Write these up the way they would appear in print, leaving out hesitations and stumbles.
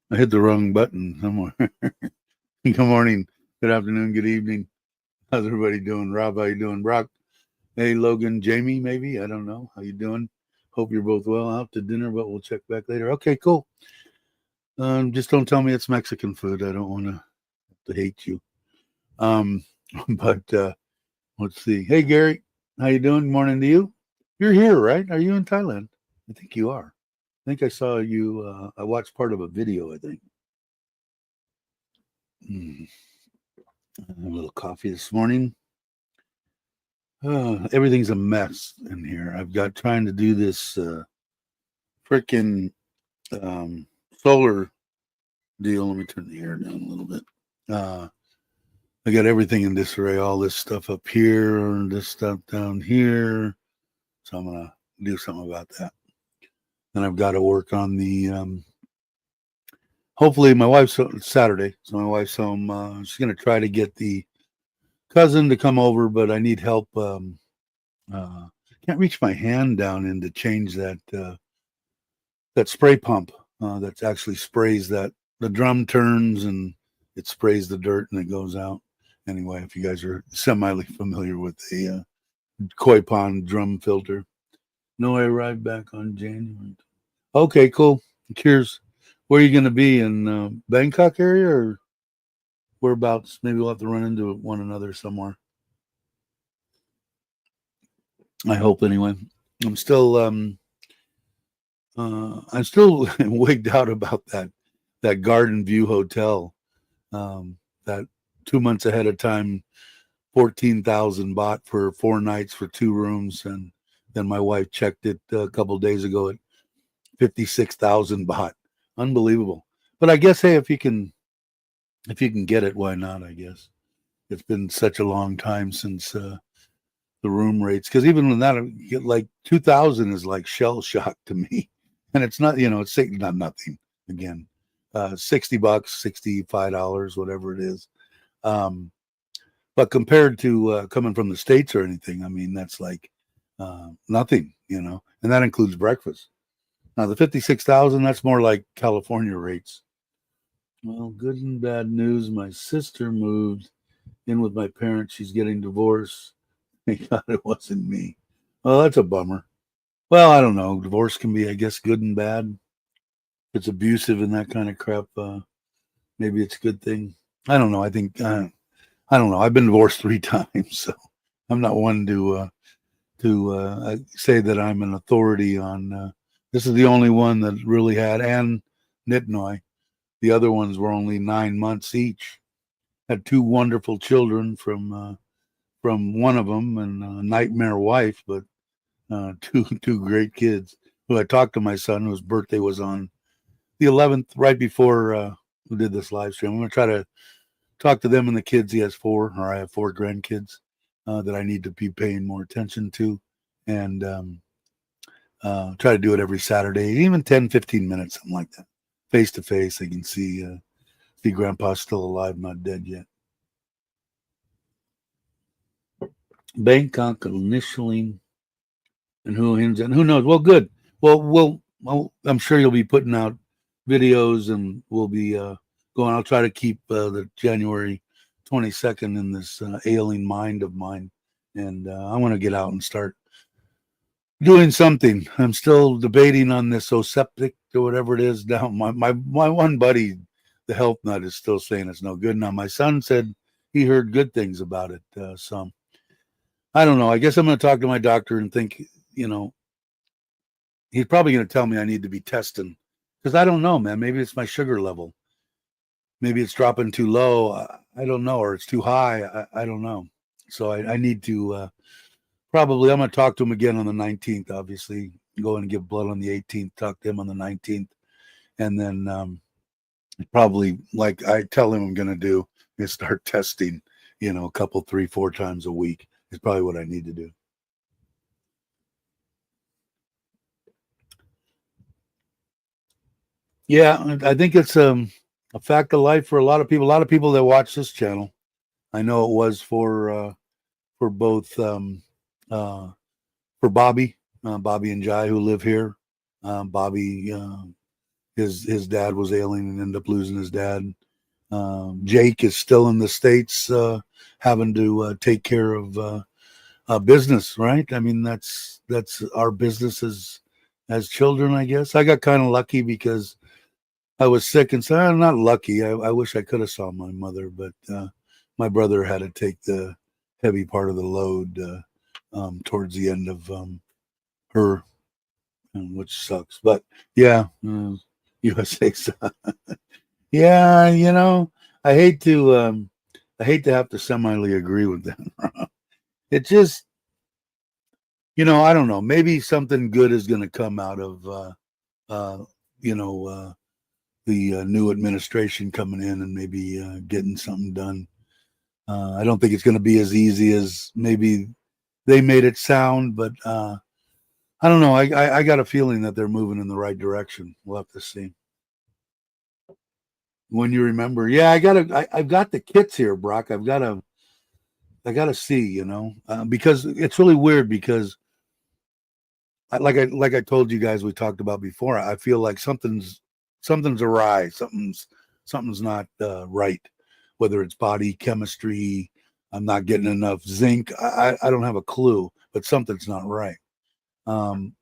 I hit the wrong button somewhere. Good morning, good afternoon, good evening. How's everybody doing? Rob, how you doing? Brock, hey, Logan, Jamie, maybe. I don't know. How you doing? Hope you're both well. Out to dinner, but we'll check back later. Okay, cool. Just don't tell me it's Mexican food. I don't want to hate you. Um, but let's see. Hey, Gary, how you doing? Morning to you. You're here, right? Are you in Thailand? I think you are. I think I saw you. I watched part of a video, I think. Mm, a little coffee this morning. Everything's a mess in here. I've got trying to do this freaking solar deal. Let me turn the air down a little bit. Uh, I got everything in disarray. All this stuff up here, and this stuff down here. So I'm gonna do something about that. Then I've got to work on the. Hopefully, my wife's it's Saturday, so my wife's home. She's gonna try to get the cousin to come over, but I need help. Uh, can't reach my hand down in to change that spray pump that actually sprays that the drum turns and it sprays the dirt and it goes out. Anyway, if you guys are semi familiar with the koi pond drum filter. No, I arrived back on January. Okay, cool. Cheers. Where are you going to be in Bangkok area or whereabouts? Maybe we'll have to run into one another somewhere. I hope anyway. I'm still wigged out about that Garden View Hotel. That 2 months ahead of time, 14,000 baht for 4 nights for 2 rooms, and then my wife checked it a couple of days ago at 56,000 baht. Unbelievable. But I guess hey, if you can get it, why not? I guess it's been such a long time since the room rates, because even when that get like 2,000 is like shell shock to me, and it's not it's not nothing again. $60, $65, whatever it is. Um, but compared to coming from the States or anything, I mean, that's like nothing, and that includes breakfast. Now, the 56,000, that's more like California rates. Well, good and bad news. My sister moved in with my parents. She's getting divorced. Thank God it wasn't me. Well, that's a bummer. Well, I don't know. Divorce can be, I guess, good and bad. If it's abusive and that kind of crap, maybe it's a good thing. I don't know. I think I don't know. I've been divorced 3 times, so I'm not one to say that I'm an authority on. This is the only one that really had, and Nitnoy. The other ones were only 9 months each. Had 2 wonderful children from one of them, and a nightmare wife, but two great kids. Who I talked to my son, whose birthday was on the 11th, right before we did this live stream. I'm going to try to talk to them and the kids. He has 4, or I have 4 grandkids that I need to be paying more attention to, and try to do it every Saturday, even 10, 15 minutes, something like that, face to face. They can see Grandpa's still alive, not dead yet. Bangkok initially, and who knows? Well, good. Well, I'm sure you'll be putting out videos, and we'll be going. I'll try to keep the January 22nd in this ailing mind of mine, and I want to get out and start doing something. I'm still debating on this Oseptic or whatever it is. Now, my one buddy, the health nut, is still saying it's no good. Now, my son said he heard good things about it. So I don't know. I guess I'm going to talk to my doctor and think, he's probably going to tell me I need to be testing, because I don't know, man. Maybe it's my sugar level. Maybe it's dropping too low. I don't know, or it's too high. I don't know. So I need to probably. I'm going to talk to him again on the 19th. Obviously, go and give blood on the 18th. Talk to him on the 19th, and then probably, like I tell him I'm going to do, is start testing. A couple, 3, 4 times a week is probably what I need to do. Yeah, I think it's a fact of life for a lot of people. A lot of people that watch this channel. I know it was for both for Bobby and Jai, who live here. Bobby his dad was ailing and ended up losing his dad. Jake is still in the States, having to take care of business, right? I mean, that's our business as children, I guess. I got kind of lucky because I was sick, and so I'm not lucky. I wish I could have saw my mother, but my brother had to take the heavy part of the load towards the end of her, which sucks. But yeah, USA. Yeah, I hate to have to semi agree with them. It just, I don't know. Maybe something good is going to come out of the new administration coming in and maybe getting something done. I don't think it's going to be as easy as maybe they made it sound, but I don't know. I got a feeling that they're moving in the right direction. We'll have to see. When you remember, yeah, I've got the kits here, Brock. I gotta see, because it's really weird because like I told you guys we talked about before. I feel like something's awry. Something's not right. Whether it's body chemistry, I'm not getting enough zinc. I don't have a clue, but something's not right. I'm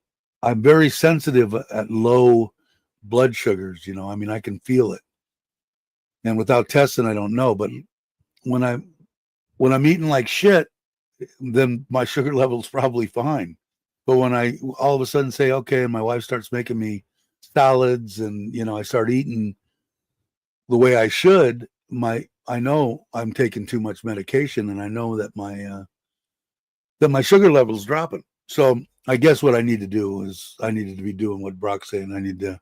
very sensitive at low blood sugars. I mean, I can feel it, and without testing, I don't know. But when I'm eating like shit, then my sugar level's probably fine. But when I all of a sudden say, okay, and my wife starts making me salads and, I start eating the way I should, I know I'm taking too much medication, and I know that my sugar level's dropping. So I guess what I need to do is I needed to be doing what Brock's saying. I need to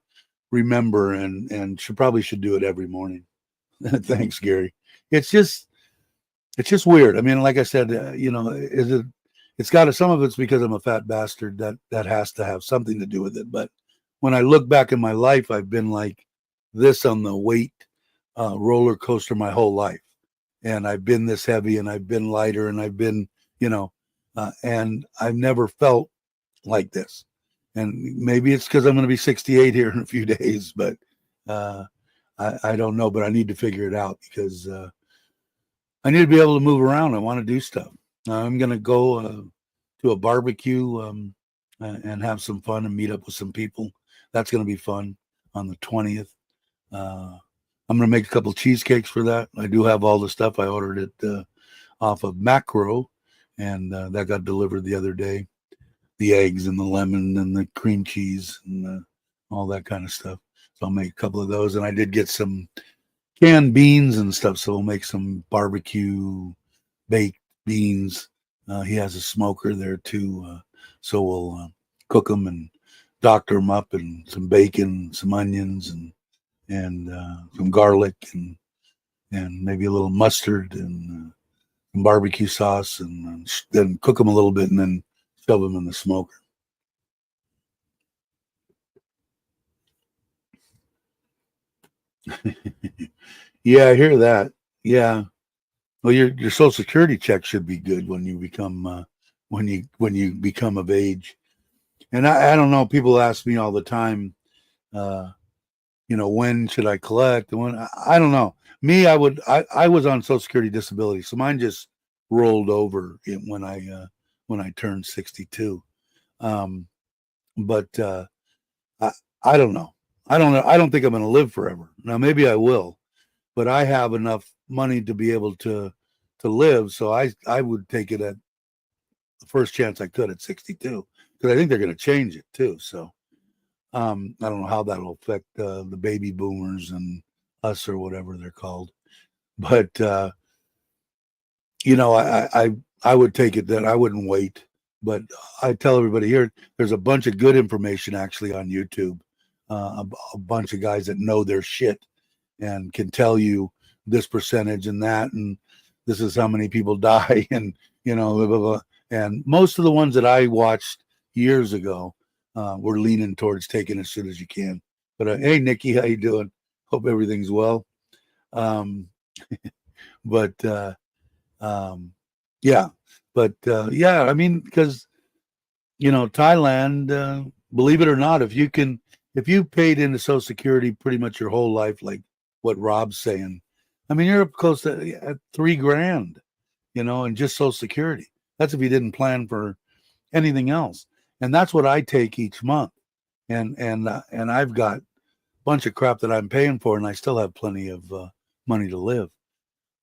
remember and should do it every morning. Thanks, Gary. It's just weird. I mean, like I said, it's got some of it's because I'm a fat bastard that has to have something to do with it. But when I look back in my life, I've been like this on the weight roller coaster my whole life. And I've been this heavy and I've been lighter and I've been, and I've never felt like this. And maybe it's because I'm going to be 68 here in a few days, but I don't know, but I need to figure it out because I need to be able to move around. I want to do stuff. I'm going to go to a barbecue and have some fun and meet up with some people. That's going to be fun on the 20th. I'm going to make a couple cheesecakes for that. I do have all the stuff. I ordered it off of Macro, and that got delivered the other day. The eggs and the lemon and the cream cheese and all that kind of stuff. So I'll make a couple of those. And I did get some canned beans and stuff, so we'll make some barbecue baked beans. He has a smoker there too, so we'll cook them and doctor them up, and some bacon, some onions, and some garlic, and maybe a little mustard and some barbecue sauce, and then cook them a little bit, and then shove them in the smoker. Yeah, I hear that. Yeah. Well, your Social Security check should be good when you become when you become of age. And I don't know. People ask me all the time, when should I collect? When I don't know. Me, I was on Social Security disability, so mine just rolled over when I turned 62. But I don't know. I don't know. I don't think I'm going to live forever. Now maybe I will, but I have enough money to be able to live. So I would take it at the first chance I could at 62, because I think they're going to change it too. So I don't know how that'll affect the baby boomers and us, or whatever they're called. But I would take it that I wouldn't wait. But I tell everybody here, there's a bunch of good information actually on YouTube. A bunch of guys that know their shit and can tell you this percentage and that, and this is how many people die, and blah, blah, blah. And most of the ones that I watched years ago were leaning towards taking as soon as you can. But hey, Nikki, how you doing? Hope everything's well. But yeah, but yeah, I mean, because Thailand, believe it or not, if you can if you paid into Social Security pretty much your whole life, like what Rob's saying, I mean, you're up close to $3,000, and just Social Security. That's if you didn't plan for anything else. And that's what I take each month. And I've got a bunch of crap that I'm paying for, and I still have plenty of money to live.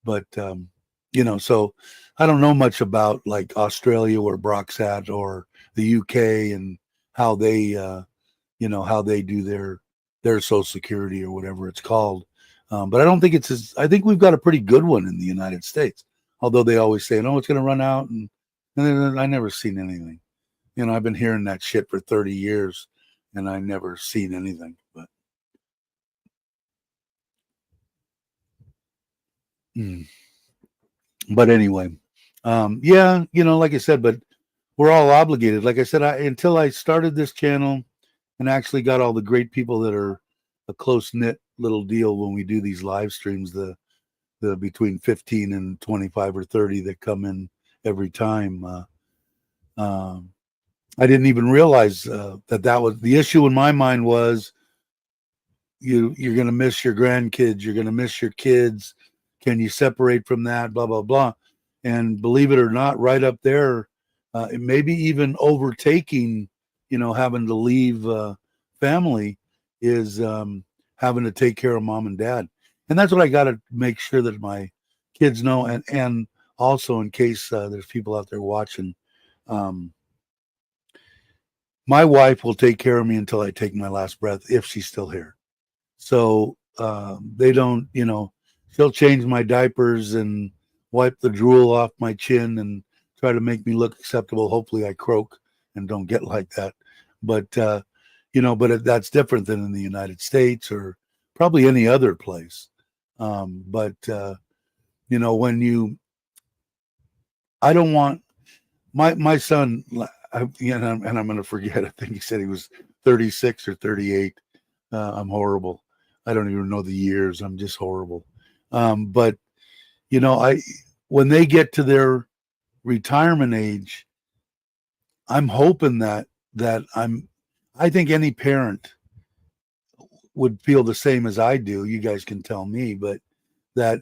But so I don't know much about like Australia where Brock's at, or the UK and how they how they do their Social Security or whatever it's called. But I don't think I think we've got a pretty good one in the United States. Although they always say, "No, it's going to run out," and I never seen anything. I've been hearing that shit for 30 years, and I never seen anything. But anyway, yeah, like I said, but we're all obligated. Like I said, until I started this channel and actually got all the great people that are a close knit little deal when we do these live streams, the between 15 and 25 or 30 that come in every time. I didn't even realize that was the issue in my mind. Was you're going to miss your grandkids, you're going to miss your kids. Can you separate from that? Blah blah blah. And believe it or not, right up there, it maybe even overtaking, having to leave family is having to take care of mom and dad. And that's what I got to make sure that my kids know. And also, in case there's people out there watching, my wife will take care of me until I take my last breath, if she's still here. So they don't, she'll change my diapers and wipe the drool off my chin and try to make me look acceptable. Hopefully I croak and don't get like that. But, that's different than in the United States or probably any other place. When I don't want my son, and I'm going to forget, I think he said he was 36 or 38. I'm horrible. I don't even know the years. I'm just horrible. But when they get to their retirement age, I'm hoping that I think any parent would feel the same as I do. You guys can tell me, but that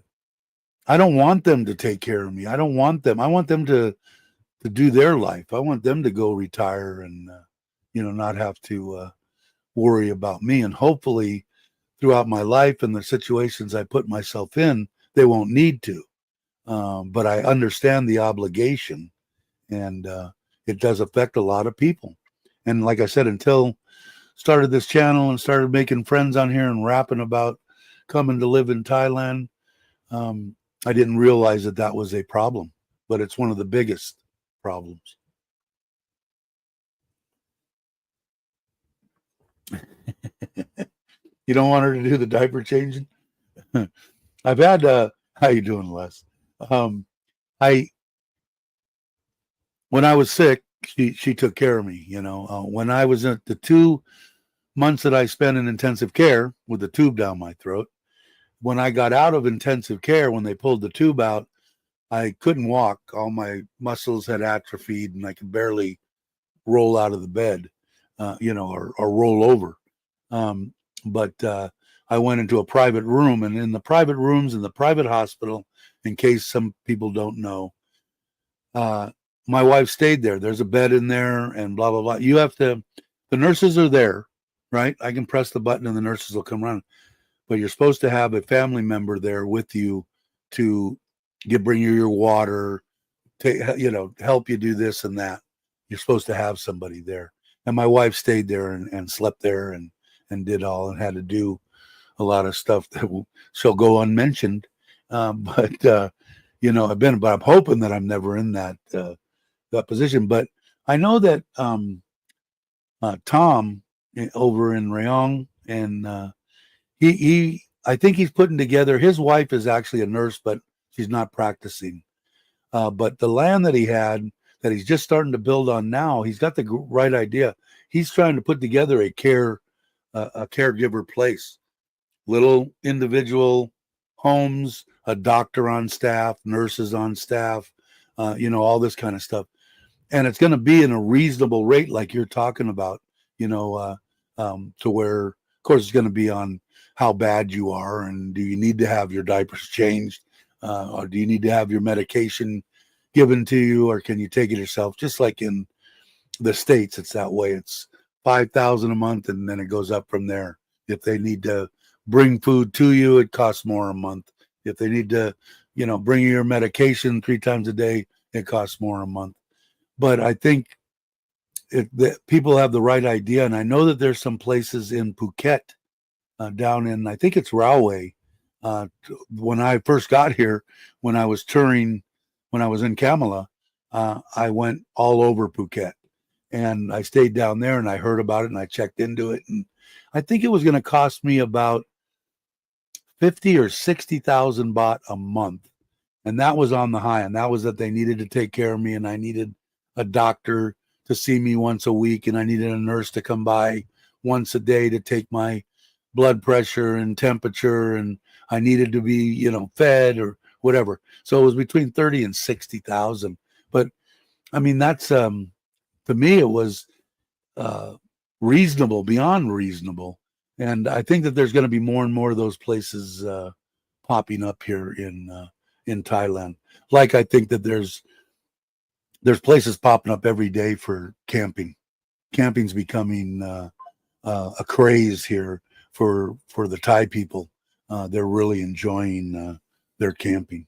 I don't want them to take care of me. I want them to do their life. I want them to go retire and, not have to worry about me. And hopefully throughout my life and the situations I put myself in, they won't need to. But I understand the obligation, and it does affect a lot of people. And like I said, until started this channel and started making friends on here and rapping about coming to live in Thailand, I didn't realize that was a problem, but it's one of the biggest problems. You don't want her to do the diaper changing? I've had how you doing, Les? When I was sick, she took care of me. When I was at the 2 months that I spent in intensive care with the tube down my throat, when I got out of intensive care, when they pulled the tube out, I couldn't walk. All my muscles had atrophied, and I could barely roll out of the bed, or roll over. But I went into a private room, and in the private rooms in the private hospital, in case some people don't know, my wife stayed there. There's a bed in there and blah, blah, blah. The nurses are there, right? I can press the button and the nurses will come around, but you're supposed to have a family member there with you to bring you your water, help you do this and that. You're supposed to have somebody there. And my wife stayed there and slept there and did all, and had to do a lot of stuff that shall go unmentioned. But I'm hoping that I'm never in that position. But I know that Tom over in Rayong, and I think he's putting together, his wife is actually a nurse, but she's not practicing. But the land that he had, that he's just starting to build on now, he's got the right idea. He's trying to put together a caregiver place, little individual homes, a doctor on staff, nurses on staff, all this kind of stuff. And it's going to be in a reasonable rate, like you're talking about, to where, of course, it's going to be on how bad you are, and do you need to have your diapers changed, or do you need to have your medication given to you, or can you take it yourself? Just like in the States, it's that way. It's $5,000 a month, and then it goes up from there. If they need to bring food to you, it costs more a month. If they need to, bring you your medication 3 times a day, it costs more a month. But I think that people have the right idea, and I know that there's some places in Phuket, down in, I think it's Railway. When I first got here, when I was touring, when I was in Kamala, I went all over Phuket, and I stayed down there, and I heard about it, and I checked into it, and I think it was going to cost me about 50 or 60,000 baht a month, and that was on the high, and that was that they needed to take care of me, and I needed a doctor to see me once a week, and I needed a nurse to come by once a day to take my blood pressure and temperature, and I needed to be, fed or whatever. So it was between 30 and 60,000. But I mean, that's to me, it was reasonable, beyond reasonable. And I think that there's going to be more and more of those places popping up here in Thailand. Like, I think that there's places popping up every day for camping. Camping's becoming a craze here for the Thai people. They're really enjoying their camping.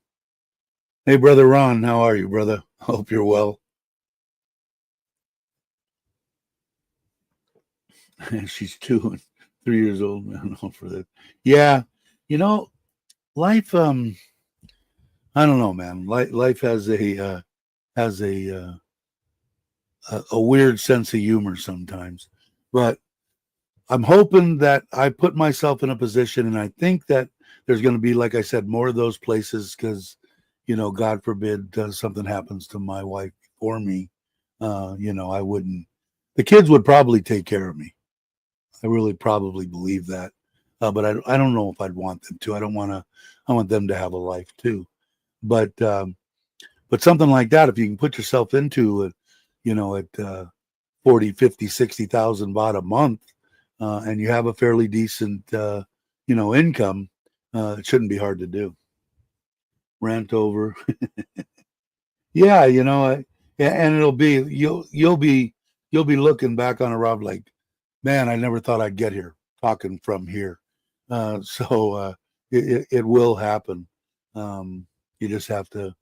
Hey, Brother Ron, how are you, brother? Hope you're well. She's 2 and 3 years old. I don't know for that. Yeah, life. I don't know, man. Life has a weird sense of humor sometimes, but I'm hoping that I put myself in a position, and I think that there's going to be, like I said, more of those places because, God forbid something happens to my wife or me. I wouldn't. The kids would probably take care of me. I really probably believe that, but I don't know if I'd want them to. I don't want to. I want them to have a life too. But something like that, if you can put yourself into it, at 40, 50, 60,000 baht a month, and you have a fairly decent, income, it shouldn't be hard to do. Rant over. Yeah, and it'll be, you'll be looking back on a Rob like, man, I never thought I'd get here talking from here. So it will happen. You just have to,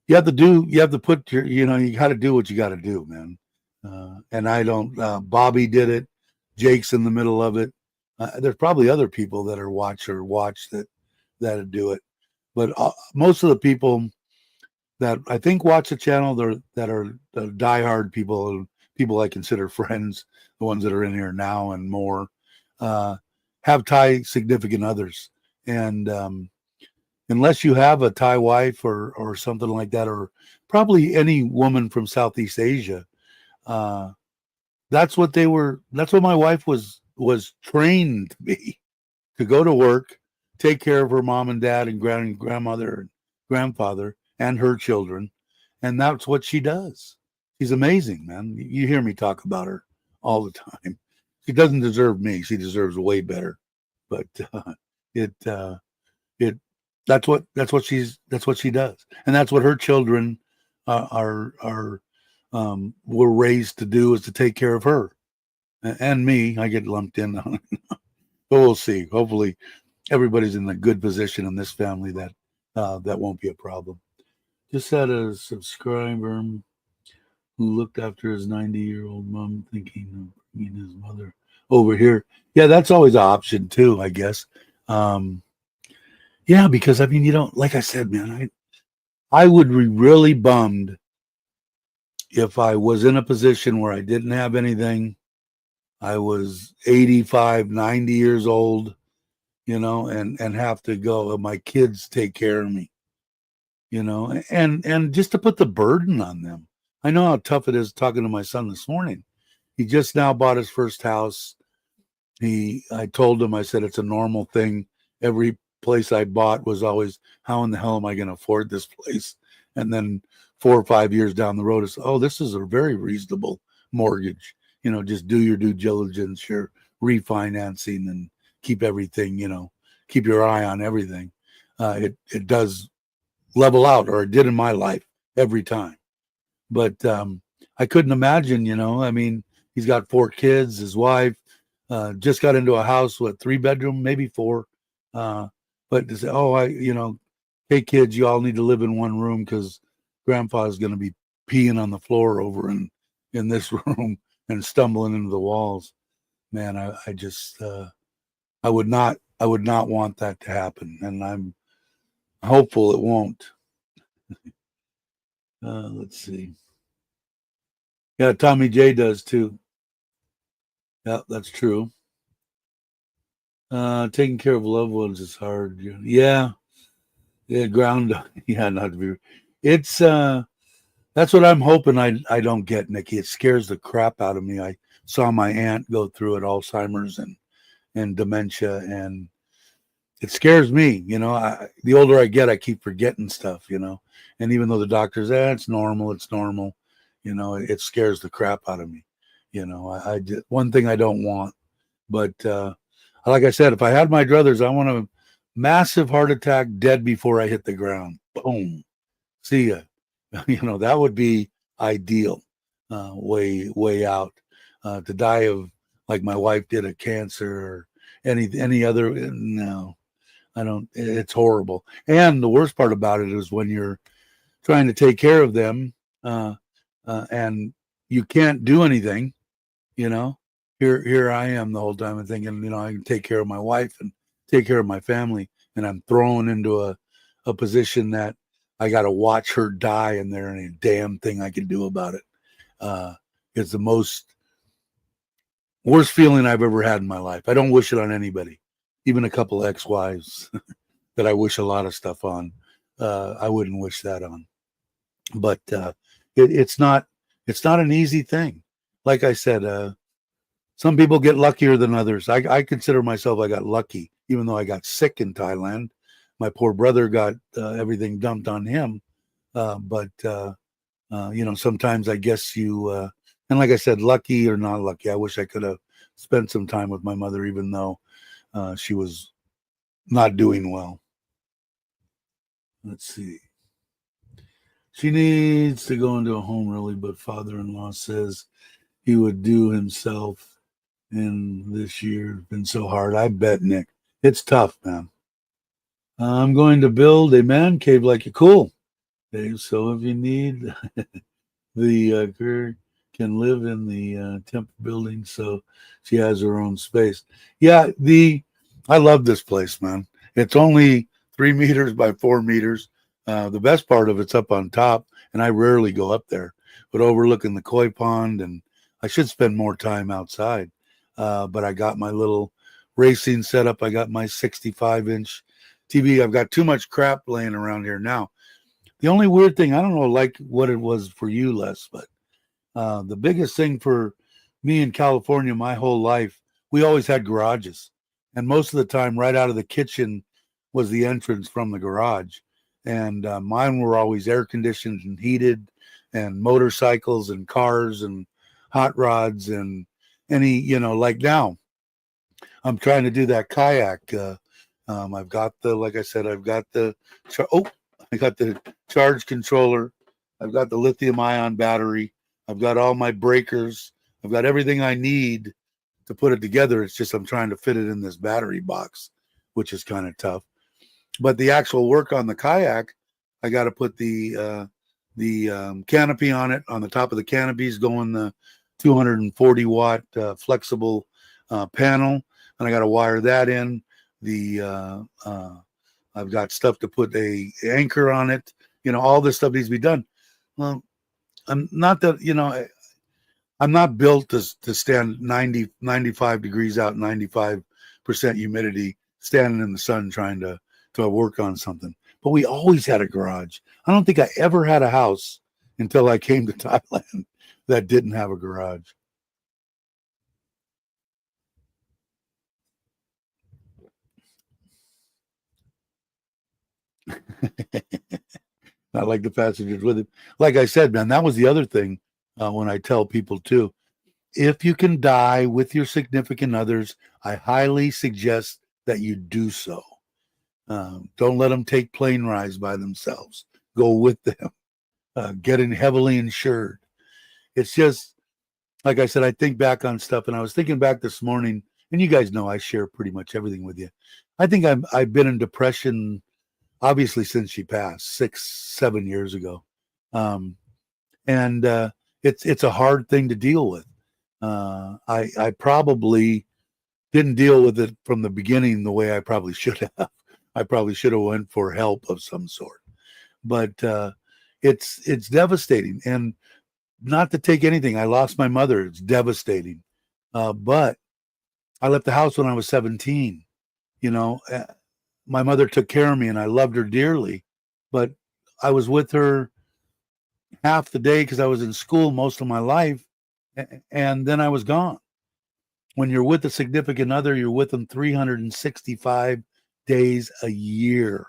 you have to put your, you got to do what you got to do, man. And I don't, Bobby did it. Jake's in the middle of it. There's probably other people that are watch that do it. But most of the people that I think watch the channel, that are the diehard people I consider friends, the ones that are in here now and more, have Thai significant others. And unless you have a Thai wife or something like that, or probably any woman from Southeast Asia, that's what my wife was trained to be, to go to work, take care of her mom and dad and grandmother and grandfather and her children. And that's what she does. She's amazing, man. You hear me talk about her all the time. She doesn't deserve me. She deserves way better. But that's what she does. And that's what her children were raised to do, is to take care of her and me. I get lumped in on it. But we'll see. Hopefully everybody's in a good position in this family that won't be a problem. Just had a subscriber who looked after his 90-year-old mom, thinking of bringing his mother over here. Yeah, that's always an option too, I guess. Yeah, because I mean, like I said, man, I would be really bummed if I was in a position where I didn't have anything. I was 85, 90 years old, and have to go, my kids take care of me, and just to put the burden on them. I know how tough it is. Talking to my son this morning, he just now bought his first house. I told him, I said, it's a normal thing. Every place I bought was always, how in the hell am I going to afford this place? And then 4 or 5 years down the road, it's, oh, this is a very reasonable mortgage. just do your due diligence, your refinancing, and keep everything, keep your eye on everything. It does level out, or it did in my life every time. But I couldn't imagine, I mean, he's got 4 kids, his wife, just got into a house, 3 bedroom, maybe 4. But to say, hey kids, you all need to live in one room because grandpa's going to be peeing on the floor over in this room and stumbling into the walls. Man, I just I would not want that to happen, and I'm hopeful it won't. Let's see. Yeah, Tommy J does too. Yeah, that's true. Taking care of loved ones is hard. Yeah, ground. Yeah, not to be. It's that's what I'm hoping I don't get, Nikki. It scares the crap out of me. I saw my aunt go through it, Alzheimer's and dementia, and it scares me. The older I get, I keep forgetting stuff. And even though the doctors, it's normal, it scares the crap out of me. I one thing I don't want, but like I said, if I had my druthers, I want a massive heart attack, dead before I hit the ground. Boom, see ya. That would be ideal. Way out. To die of, like my wife did, of cancer or any other. No, I don't. It's horrible. And the worst part about it is when you're trying to take care of them, and you can't do anything. Here I am the whole time and thinking, I can take care of my wife and take care of my family, and I'm thrown into a position that I got to watch her die, and there ain't a damn thing I can do about it. It's the worst feeling I've ever had in my life. I don't wish it on anybody, even a couple of ex-wives that I wish a lot of stuff on. I wouldn't wish that on. But it's not an easy thing. Like I said, some people get luckier than others. I consider myself, I got lucky, even though I got sick in Thailand. My poor brother got everything dumped on him. But sometimes I guess and like I said, lucky or not lucky, I wish I could have spent some time with my mother, even though she was not doing well. Let's see. She needs to go into a home, really, but father-in-law says he would do himself in this year. It's been so hard. I bet, Nick. It's tough, man. I'm going to build a man cave like you. Cool. Okay, so if you need, the girl can live in the temple building, so she has her own space. Yeah, I love this place, man. It's only 3 meters by 4 meters. The best part of it's up on top, and I rarely go up there, but overlooking the koi pond, and I should spend more time outside. But I got my little racing setup. I got my 65-inch TV. I've got too much crap laying around here now. The only weird thing, I don't know, like what it was for you, Les, but the biggest thing for me in California my whole life, we always had garages. And most of the time, right out of the kitchen was the entrance from the garage. And mine were always air conditioned and heated, and motorcycles and cars and hot rods and like now. I'm trying to do that kayak. I've got like I said, I got the charge controller. I've got the lithium ion battery. I've got all my breakers. I've got everything I need to put it together. It's just I'm trying to fit it in this battery box, which is kind of tough. But the actual work on the kayak, I got to put the canopy on it. On the top of the canopies going the 240 watt flexible panel, and I got to wire that in. I've got stuff to put a anchor on it. All this stuff needs to be done. Well, I'm not that, I'm not built to stand 95 degrees out, 95% humidity, standing in the sun trying to work on something. But we always had a garage. I don't think I ever had a house until I came to Thailand that didn't have a garage. Not like the passengers with him. Like I said, man, that was the other thing when I tell people too. if you can die with your significant others, I highly suggest that you do so. Don't let them take plane rides by themselves. Go with them. Getting heavily insured. It's just, like I said, I think back on stuff, and I was thinking back this morning, and you guys know I share pretty much everything with you. I think I've been in depression, obviously, since she passed 6-7 years ago. And it's a hard thing to deal with. I probably didn't deal with it from the beginning the way I probably should have. I probably should have went for help of some sort. But it's devastating. And not to take anything, I lost my mother. It's devastating. But I left the house when I was 17. My mother took care of me, and I loved her dearly. But I was with her half the day because I was in school most of my life, and then I was gone. When you're with a significant other, you're with them 365 days a year,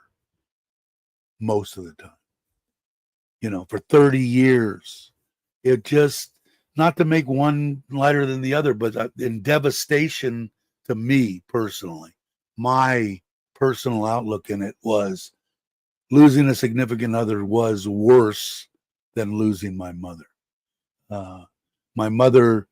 most of the time, for 30 years. It just, not to make one lighter than the other, but in devastation to me personally, my personal outlook in it was losing a significant other was worse than losing my mother. My mother,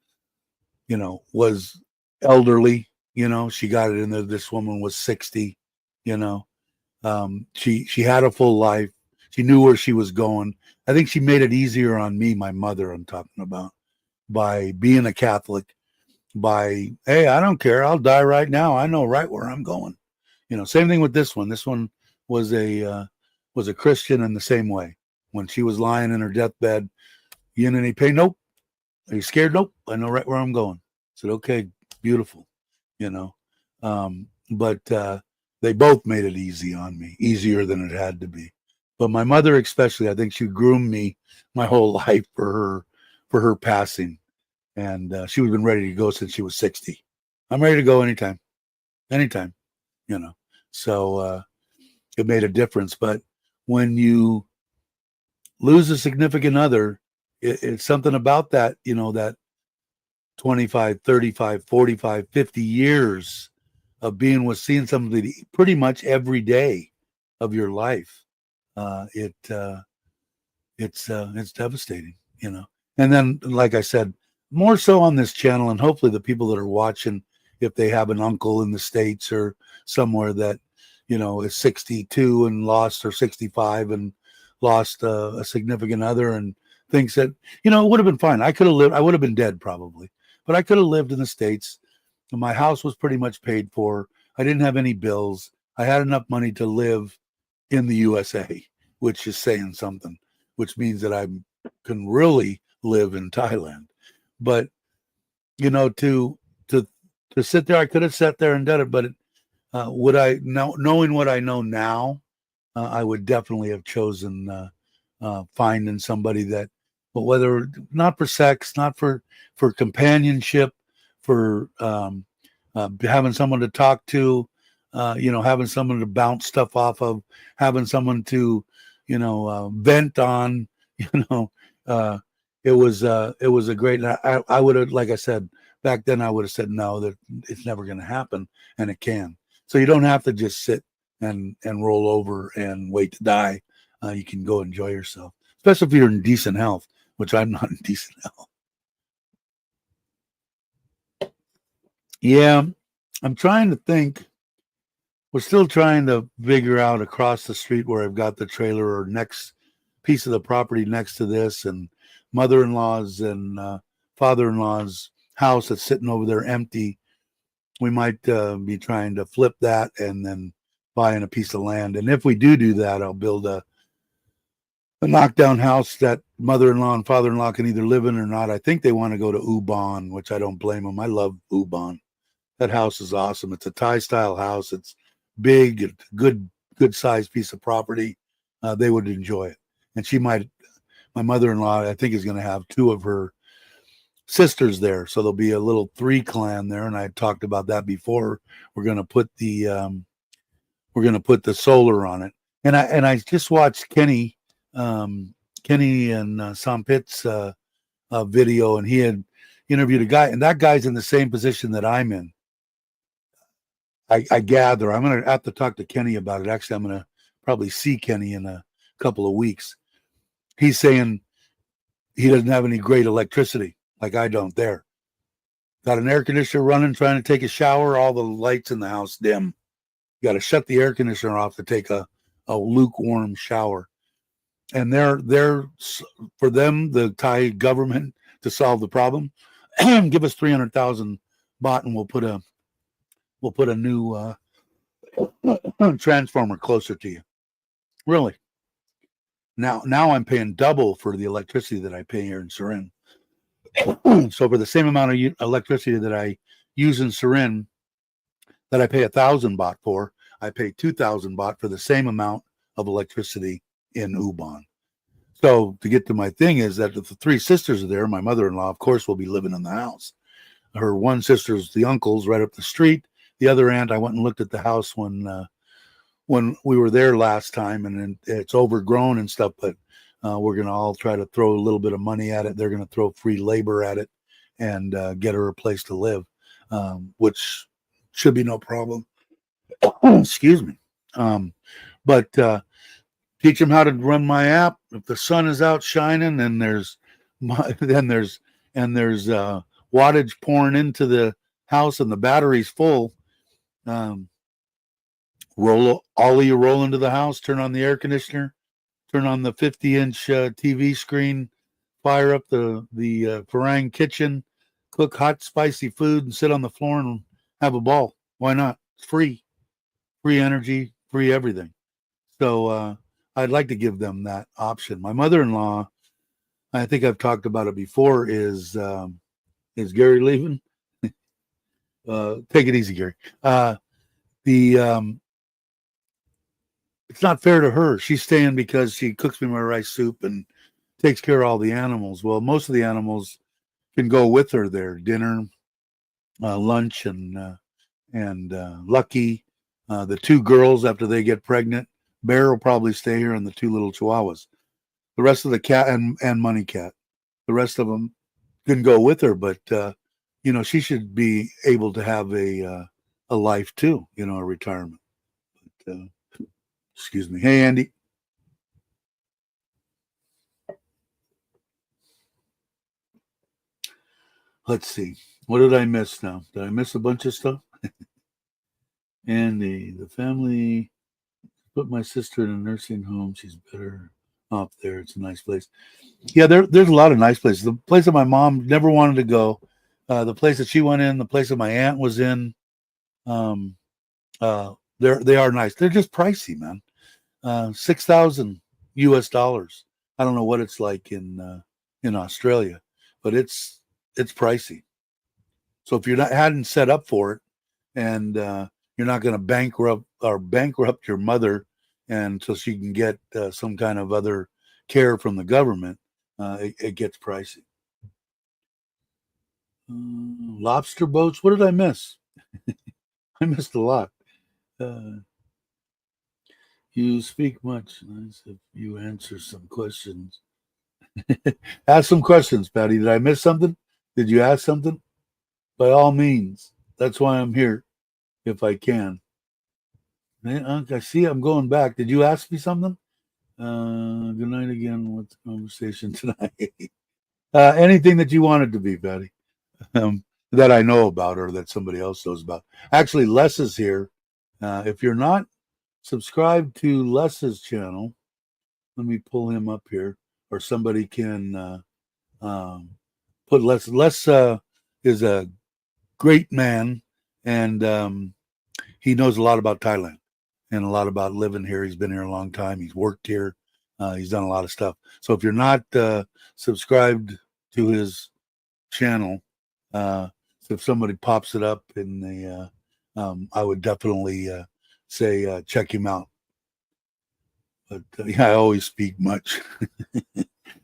was elderly, she got it in there. This woman was 60, she had a full life. She knew where she was going. I think she made it easier on me, my mother I'm talking about, by being a Catholic, hey, I don't care. I'll die right now. I know right where I'm going. Same thing with this one. This one was a Christian in the same way. When she was lying in her deathbed, you in any pain? Nope. Are you scared? Nope. I know right where I'm going. I said, okay, beautiful. But they both made it easy on me, easier than it had to be. But my mother, especially, I think she groomed me my whole life for her passing, and she was been ready to go since she was 60. I'm ready to go anytime. So it made a difference. But when you lose a significant other, it's something about that, that 25, 35, 45, 50 years of being with, seeing somebody pretty much every day of your life. It's devastating, And then, like I said, more so on this channel, and hopefully the people that are watching, if they have an uncle in the States or somewhere that, is 62 and lost, or 65 and lost a significant other, and thinks that, it would have been fine. I could have lived. I would have been dead probably, but I could have lived in the States. My house was pretty much paid for. I didn't have any bills. I had enough money to live in the USA, which is saying something, which means that I can really live in Thailand. But, to sit there, I could have sat there and done it, but would I, knowing what I know now, I would definitely have chosen finding somebody that, but whether not for sex, not for companionship, for having someone to talk to, having someone to bounce stuff off of, having someone to, vent on, it was a great, I would have, like I said, back then I would have said, no, that it's never going to happen, and it can. So you don't have to just sit and roll over and wait to die. You can go enjoy yourself, especially if you're in decent health, which I'm not in decent health. Yeah, I'm trying to think. We're still trying to figure out across the street where I've got the trailer, or next piece of the property next to this, and mother-in-law's and father-in-law's house that's sitting over there empty. We might be trying to flip that and then buying a piece of land. And if we do that, I'll build a knockdown house that mother-in-law and father-in-law can either live in or not. I think they want to go to Ubon, which I don't blame them. I love Ubon. That house is awesome. It's a Thai-style house. It's big, good sized piece of property. They would enjoy it. And my mother-in-law, I think, is going to have two of her sisters there, so there'll be a little 3 clan there. And I talked about that before. We're going to put the solar on it. And I just watched Kenny and Sampit's video, and he had, interviewed a guy, and that guy's in the same position that I'm in. I gather I'm going to have to talk to Kenny about it. Actually, I'm going to probably see Kenny in a couple of weeks. He's saying he doesn't have any great electricity like I don't there. Got an air conditioner running, trying to take a shower, all the lights in the house dim. You got to shut the air conditioner off to take a lukewarm shower. And they're for them, the Thai government, to solve the problem, give us 300,000 baht and we'll put a new transformer closer to you. Really. Now I'm paying double for the electricity that I pay here in Surin. So for the same amount of electricity that I use in Surin, that I pay 1,000 baht for, I pay 2,000 baht for the same amount of electricity in Ubon. So to get to my thing is that if the three sisters are there, my mother-in-law, of course, will be living in the house. Her one sister's the uncle's right up the street. The other aunt, I went and looked at the house when we were there last time, and it's overgrown and stuff, but we're going to all try to throw a little bit of money at it. They're going to throw free labor at it and get her a place to live, which should be no problem. Excuse me. But teach them how to run my app. If the sun is out shining and there's wattage pouring into the house and the battery's full, roll into the house, turn on the air conditioner, turn on the 50-inch TV screen, fire up the Farang kitchen, cook hot, spicy food, and sit on the floor and have a ball. Why not? It's free energy, free everything. So I'd like to give them that option. My mother-in-law, I think I've talked about it before, is Gary leaving? Take it easy, Gary. It's not fair to her. She's staying because she cooks me my rice soup and takes care of all the animals. Well, most of the animals can go with her there, dinner, lunch, and Lucky. The two girls, after they get pregnant, Bear will probably stay here, and the two little chihuahuas. The rest of the cat and Money Cat, the rest of them can go with her, but she should be able to have a life too, a retirement. But, excuse me. Hey, Andy. Let's see. What did I miss now? Did I miss a bunch of stuff? Andy, the family put my sister in a nursing home. She's better off there. It's a nice place. Yeah, there's a lot of nice places. The place that my mom never wanted to go, the place that she went in, the place that my aunt was in, they are nice. They're just pricey, man. 6,000 US dollars. I don't know what it's like in Australia, but it's pricey. So if you're hadn't set up for it, and you're not going to bankrupt your mother, and so she can get some kind of other care from the government, it gets pricey. Lobster boats. What did I miss? I missed a lot. You speak much. Nice if you answer some questions. Ask some questions, Patty. Did I miss something? Did you ask something? By all means. That's why I'm here, if I can. I see I'm going back. Did you ask me something? Good night again. What's the conversation tonight? Anything that you wanted to be, Patty, that I know about or that somebody else knows about. Actually, Les is here. If you're not subscribed to Les's channel, let me pull him up here, or somebody can put Les. Les is a great man, and he knows a lot about Thailand and a lot about living here. He's been here a long time. He's worked here. He's done a lot of stuff. So if you're not subscribed to his channel, if somebody pops it up in the, I would definitely say check him out. But yeah, I always speak much.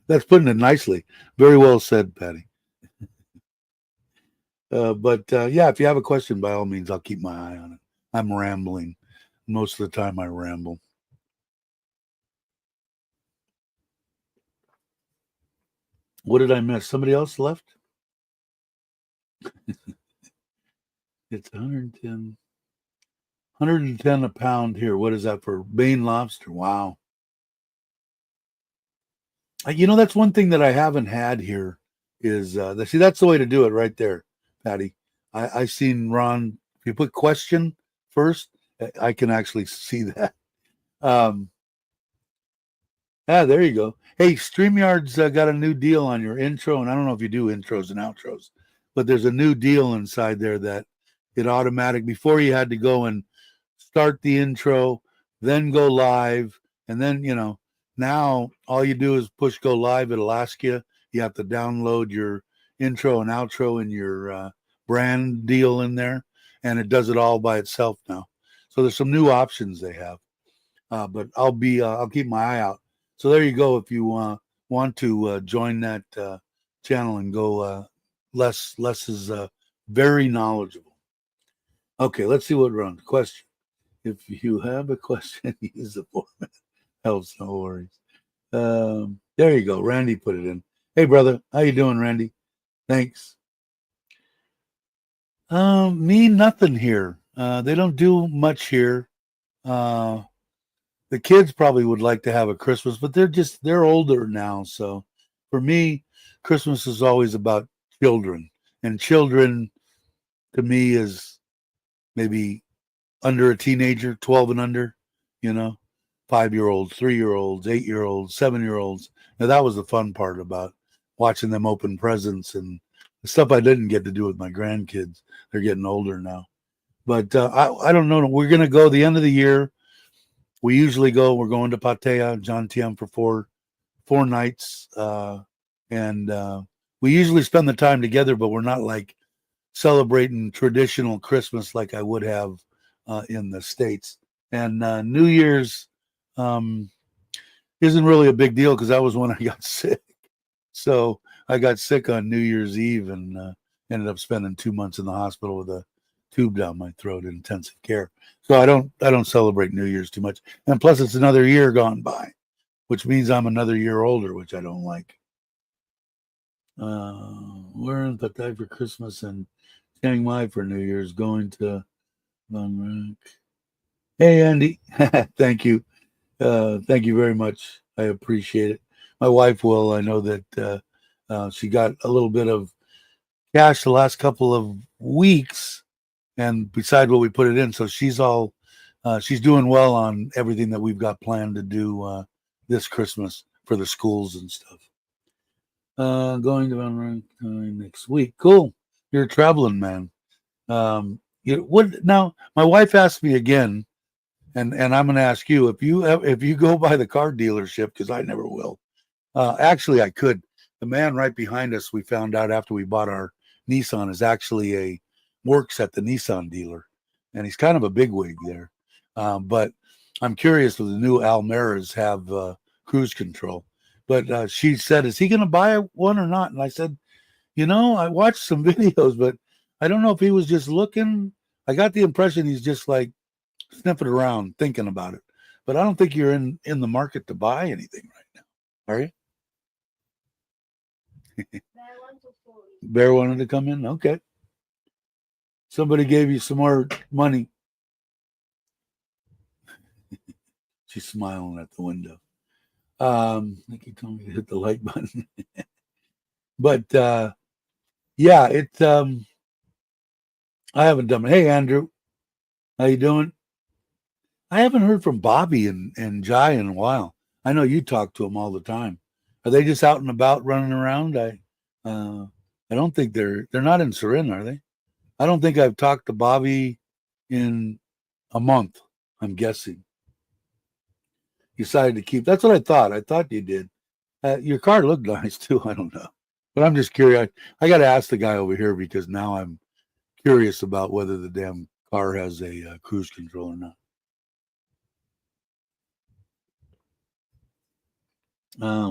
That's putting it nicely. Very well said, Patty. But yeah, if you have a question, by all means, I'll keep my eye on it. I'm rambling. Most of the time I ramble. What did I miss? Somebody else left? It's 110 a pound here. What is that for Maine lobster? Wow. That's one thing that I haven't had here is see, that's the way to do it right there, Patty. I've seen Ron, if you put question first, I can actually see that. Um, there you go. Hey, StreamYard's got a new deal on your intro, and I don't know if you do intros and outros, but there's a new deal inside there that it automatic, before you had to go and start the intro, then go live, and then, now all you do is push go live. It'll ask you. You have to download your intro and outro and your brand deal in there, and it does it all by itself now. So there's some new options they have, but I'll keep my eye out. So there you go. If you want to join that channel and go, Les is very knowledgeable. Okay, let's see what runs. Question. If you have a question, use the format. Helps, no worries. There you go. Randy put it in. Hey, brother. How you doing, Randy? Thanks. Me, nothing here. They don't do much here. The kids probably would like to have a Christmas, but they're older now. So for me, Christmas is always about children. And children, to me, is maybe under a teenager, 12 and under, 5-year-olds, 3-year-olds, 8-year-olds, 7-year-olds. Now, that was the fun part about watching them open presents and the stuff I didn't get to do with my grandkids. They're getting older now. But I don't know. We're going to go the end of the year. We usually go, we're going to Pattaya, John Tiem for four nights. And we usually spend the time together, but we're not like celebrating traditional Christmas like I would have in the States. And New Year's isn't really a big deal because that was when I got sick. So I got sick on New Year's Eve and ended up spending 2 months in the hospital with a tube down my throat in intensive care. So I don't celebrate New Year's too much. And plus it's another year gone by, which means I'm another year older, which I don't like. We're in Pattaya for Christmas and Chiang Mai for New Year's, going to Van Rack. Hey, Andy. Thank you. Thank you very much. I appreciate it. My wife will. I know that she got a little bit of cash the last couple of weeks, and beside what we put it in, so she's doing well on everything that we've got planned to do this Christmas for the schools and stuff. Going to Van Rack next week. Cool. You're a traveling man. Now? My wife asked me again, and I'm going to ask you if you go by the car dealership, because I never will. Actually, I could. The man right behind us, we found out after we bought our Nissan, is actually works at the Nissan dealer, and he's kind of a bigwig there. But I'm curious if the new Almeras have cruise control. But she said, "Is he going to buy one or not?" And I said, I watched some videos, but I don't know if he was just looking. I got the impression he's just like sniffing around, thinking about it. But I don't think you're in the market to buy anything right now, are you? Bear wanted to come in? Okay. Somebody gave you some more money. She's smiling at the window. I think he told me to hit the like button. But yeah, it's I haven't done it. Hey, Andrew, how you doing? I haven't heard from Bobby and Jai in a while. I know you talk to them all the time. Are they just out and about running around? I don't think they're not in Surin, are they? I don't think I've talked to Bobby in a month. I'm guessing. You decided to keep. That's what I thought. I thought you did. Your car looked nice too. I don't know, but I'm just curious. I got to ask the guy over here because now I'm curious about whether the damn car has a cruise control or not.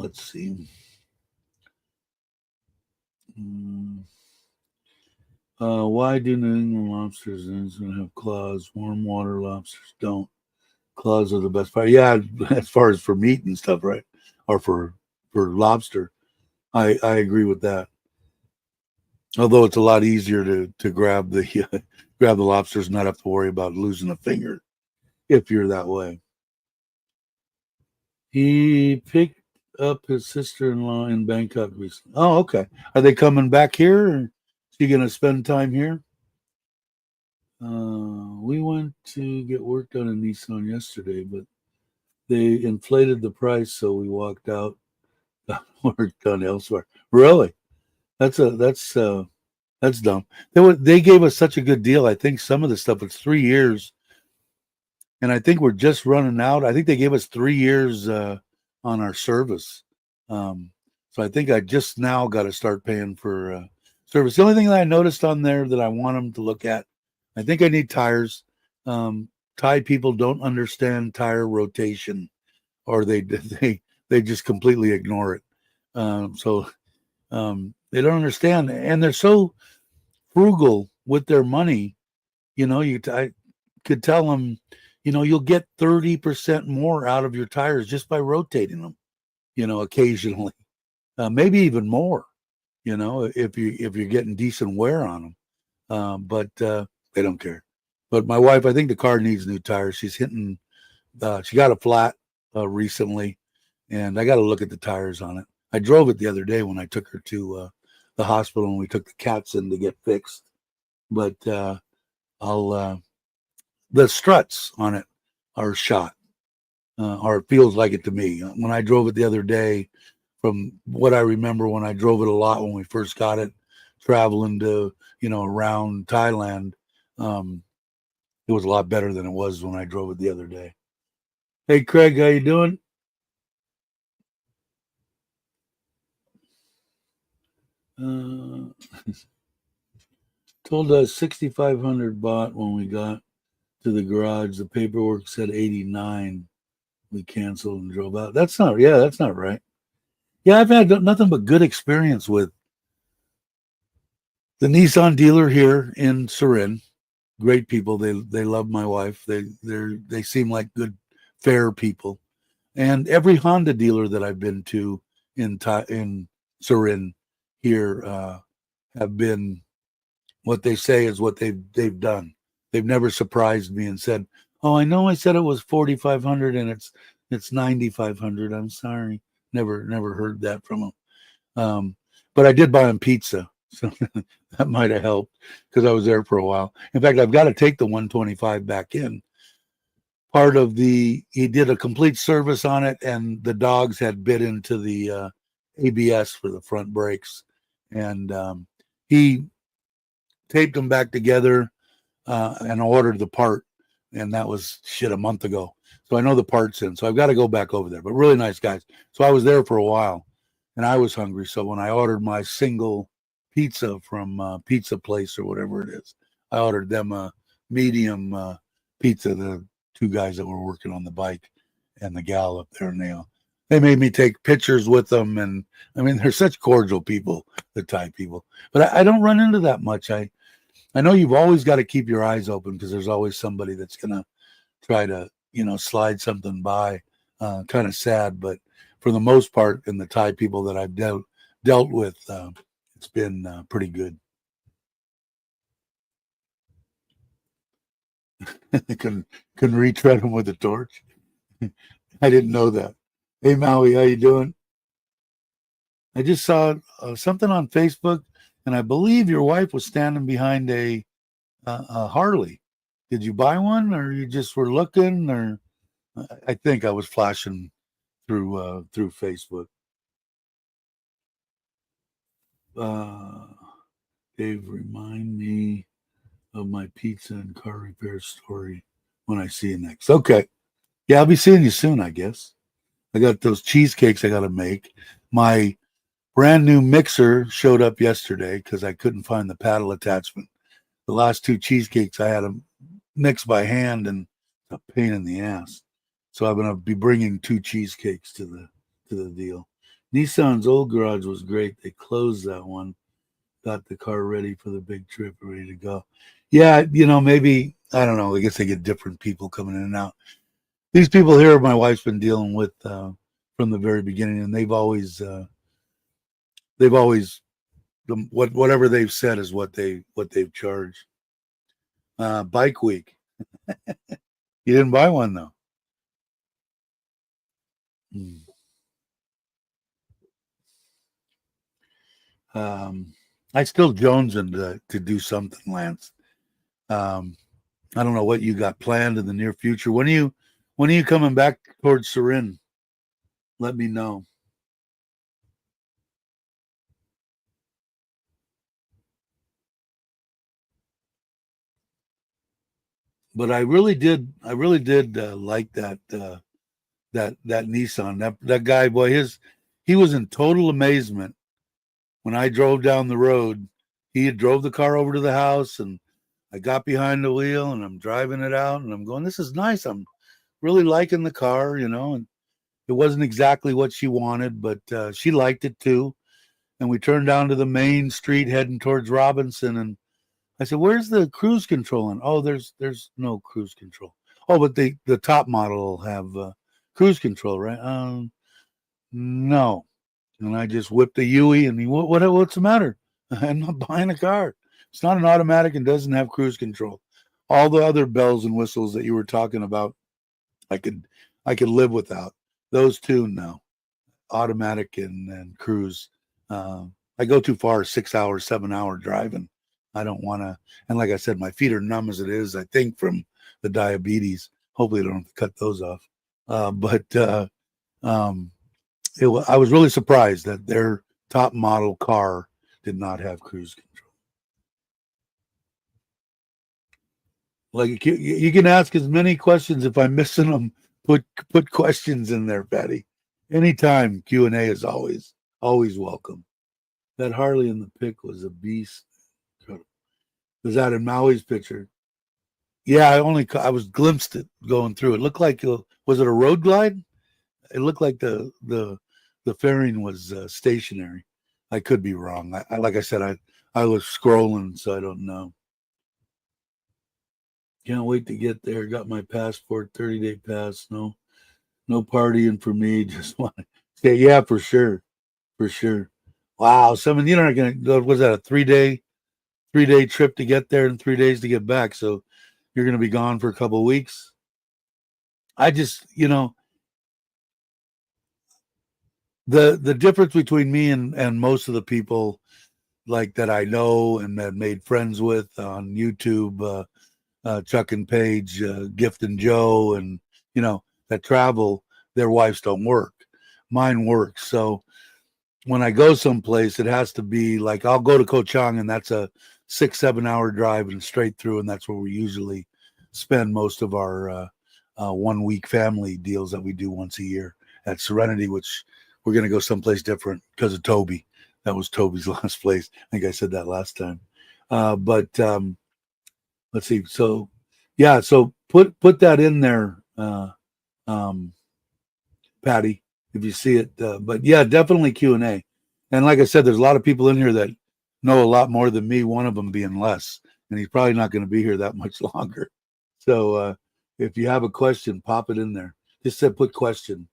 Let's see. Why do New England lobsters have claws? Warm water lobsters don't. Claws are the best part. Yeah, as far as for meat and stuff, right? Or for lobster. I agree with that. Although it's a lot easier to grab the grab the lobsters and not have to worry about losing a finger if you're that way. He picked up his sister-in-law in Bangkok recently. Oh, okay. Are they coming back here? Or is he going to spend time here? We went to get work done in Nissan yesterday, but they inflated the price, so we walked out. Got work done elsewhere. Really? That's dumb. They gave us such a good deal. I think some of the stuff was 3 years, and I think we're just running out. I think they gave us 3 years on our service. So I think I just now got to start paying for service. The only thing that I noticed on there that I want them to look at, I think I need tires. Thai people don't understand tire rotation, or they just completely ignore it. So they don't understand, and they're so frugal with their money. I could tell them, you'll get 30% more out of your tires just by rotating them, occasionally, maybe even more, if you're getting decent wear on them. But they don't care. But my wife, I think the car needs new tires. She's hitting. She got a flat recently, and I got to look at the tires on it. I drove it the other day when I took her to the hospital and we took the cats in to get fixed. But I'll the struts on it are shot, or it feels like it to me. When I drove it the other day, from what I remember when I drove it a lot when we first got it, traveling to around Thailand, it was a lot better than it was when I drove it the other day. Hey Craig, how you doing? Told us 6,500 baht when we got to the garage. The paperwork said 89. We canceled and drove out. That's not right. Yeah, I've had nothing but good experience with the Nissan dealer here in Surin. Great people. They love my wife. They seem like good, fair people. And every Honda dealer that I've been to in Surin here have been what they say is what they've done. They've never surprised me and said, "Oh, I know I said it was 4,500 and it's 9,500. I'm sorry." Never heard that from them. But I did buy him pizza, so that might have helped because I was there for a while. In fact, I've got to take the 125 back in. He did a complete service on it, and the dogs had bit into the ABS for the front brakes, and he taped them back together and ordered the part, and that was a month ago. So I know the part's in, so I've got to go back over there. But really nice guys. So I was there for a while, and I was hungry. So when I ordered my single pizza from Pizza Place or whatever it is, I ordered them a medium pizza. The two guys that were working on the bike and the gal up there, and they made me take pictures with them. And I mean, they're such cordial people, the Thai people. But I don't run into that much. I know you've always got to keep your eyes open because there's always somebody that's gonna try to slide something by. Kind of sad, but for the most part, in the Thai people that I've dealt with, it's been pretty good. Couldn't retread them with a torch. I didn't know that. Hey Maui, how you doing? I just saw something on Facebook, and I believe your wife was standing behind a Harley. Did you buy one, or you just were looking? Or I think I was flashing through Facebook. Dave, remind me of my pizza and car repair story when I see you next. Okay, yeah, I'll be seeing you soon, I guess. I got those cheesecakes I got to make. My brand new mixer showed up yesterday because I couldn't find the paddle attachment. The last two cheesecakes I had them mixed by hand, and a pain in the ass. So I'm gonna be bringing two cheesecakes to the deal. Nissan's old garage was great. They closed that one, got the car ready for the big trip, ready to go. Yeah, maybe I don't know. I guess they get different people coming in and out. These people here, my wife's been dealing with from the very beginning, and they've always whatever they've said is what they've charged. Bike week. You didn't buy one though. I still jonesing to do something, Lance. I don't know what you got planned in the near future. When are you coming back towards Surin? Let me know. But I really did like that Nissan. That guy, boy, he was in total amazement when I drove down the road. He had drove the car over to the house, and I got behind the wheel, and I'm driving it out, and I'm going, this is nice. I'm really liking the car, and it wasn't exactly what she wanted, but she liked it too. And we turned down to the main street heading towards Robinson, and I said, "Where's the cruise control?" And oh, there's no cruise control. Oh, but the top model will have cruise control, right? No. And I just whipped the Yui, and what's the matter? I'm not buying a car. It's not an automatic and doesn't have cruise control. All the other bells and whistles that you were talking about, I could live without. Those two, no. Automatic and cruise. I go too far, 6 hours, 7 hour driving. I don't want to. And like I said, my feet are numb as it is, I think, from the diabetes. Hopefully I don't have to cut those off. I was really surprised that their top model car did not have cruise control. Like you can ask as many questions. If I'm missing them, put questions in there, Patty. Anytime. Q&A is always welcome. That Harley in the pic was a beast. Was that in Maui's picture? Yeah, I was glimpsed it going through. It looked like was it a road glide? It looked like the fairing was stationary. I could be wrong. Like I said, I was scrolling, so I don't know. Can't wait to get there. Got my passport, 30-day pass. No partying for me. Just want to say, yeah, for sure. Wow, you're not gonna go. Was that a 3-day trip to get there and 3 days to get back? So you're gonna be gone for a couple of weeks. I just, the difference between me and most of the people like that I know and that made friends with on YouTube, Chuck and Paige, Gift and Joe, and that travel, their wives don't work. Mine works. So when I go someplace, it has to be like I'll go to Koh Chang, and that's a 6-7 hour drive and straight through, and that's where we usually spend most of our 1 week family deals that we do once a year at Serenity, which we're going to go someplace different because of Toby. That was Toby's last place. I think I said that last time. But let's see. So yeah, so put that in there, Patty, if you see it. But yeah, definitely Q&A. And like I said, there's a lot of people in here that know a lot more than me, one of them being Les, and he's probably not going to be here that much longer. So if you have a question, pop it in there. Just said put question.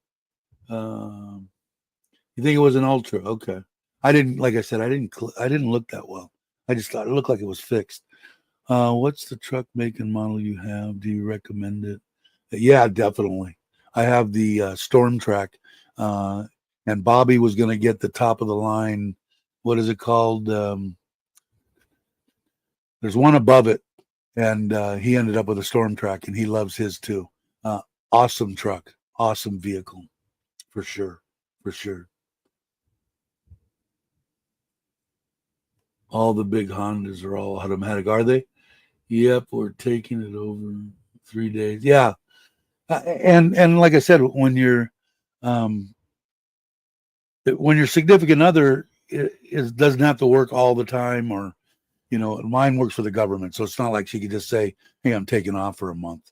You think it was an Ultra? Okay. I didn't, like I said, I didn't look that well. I just thought it looked like it was fixed. What's the truck make and model you have? Do you recommend it? Yeah, definitely. I have the Storm Track, and Bobby was going to get the top of the line. What is it called? There's one above it, and he ended up with a Storm Track, and he loves his too. Awesome truck, awesome vehicle, for sure. All the big Hondas are all automatic, are they? Yep, we're taking it over 3 days. Yeah, and like I said, when your significant other doesn't have to work all the time, or mine works for the government, so it's not like she could just say, "Hey, I'm taking off for a month."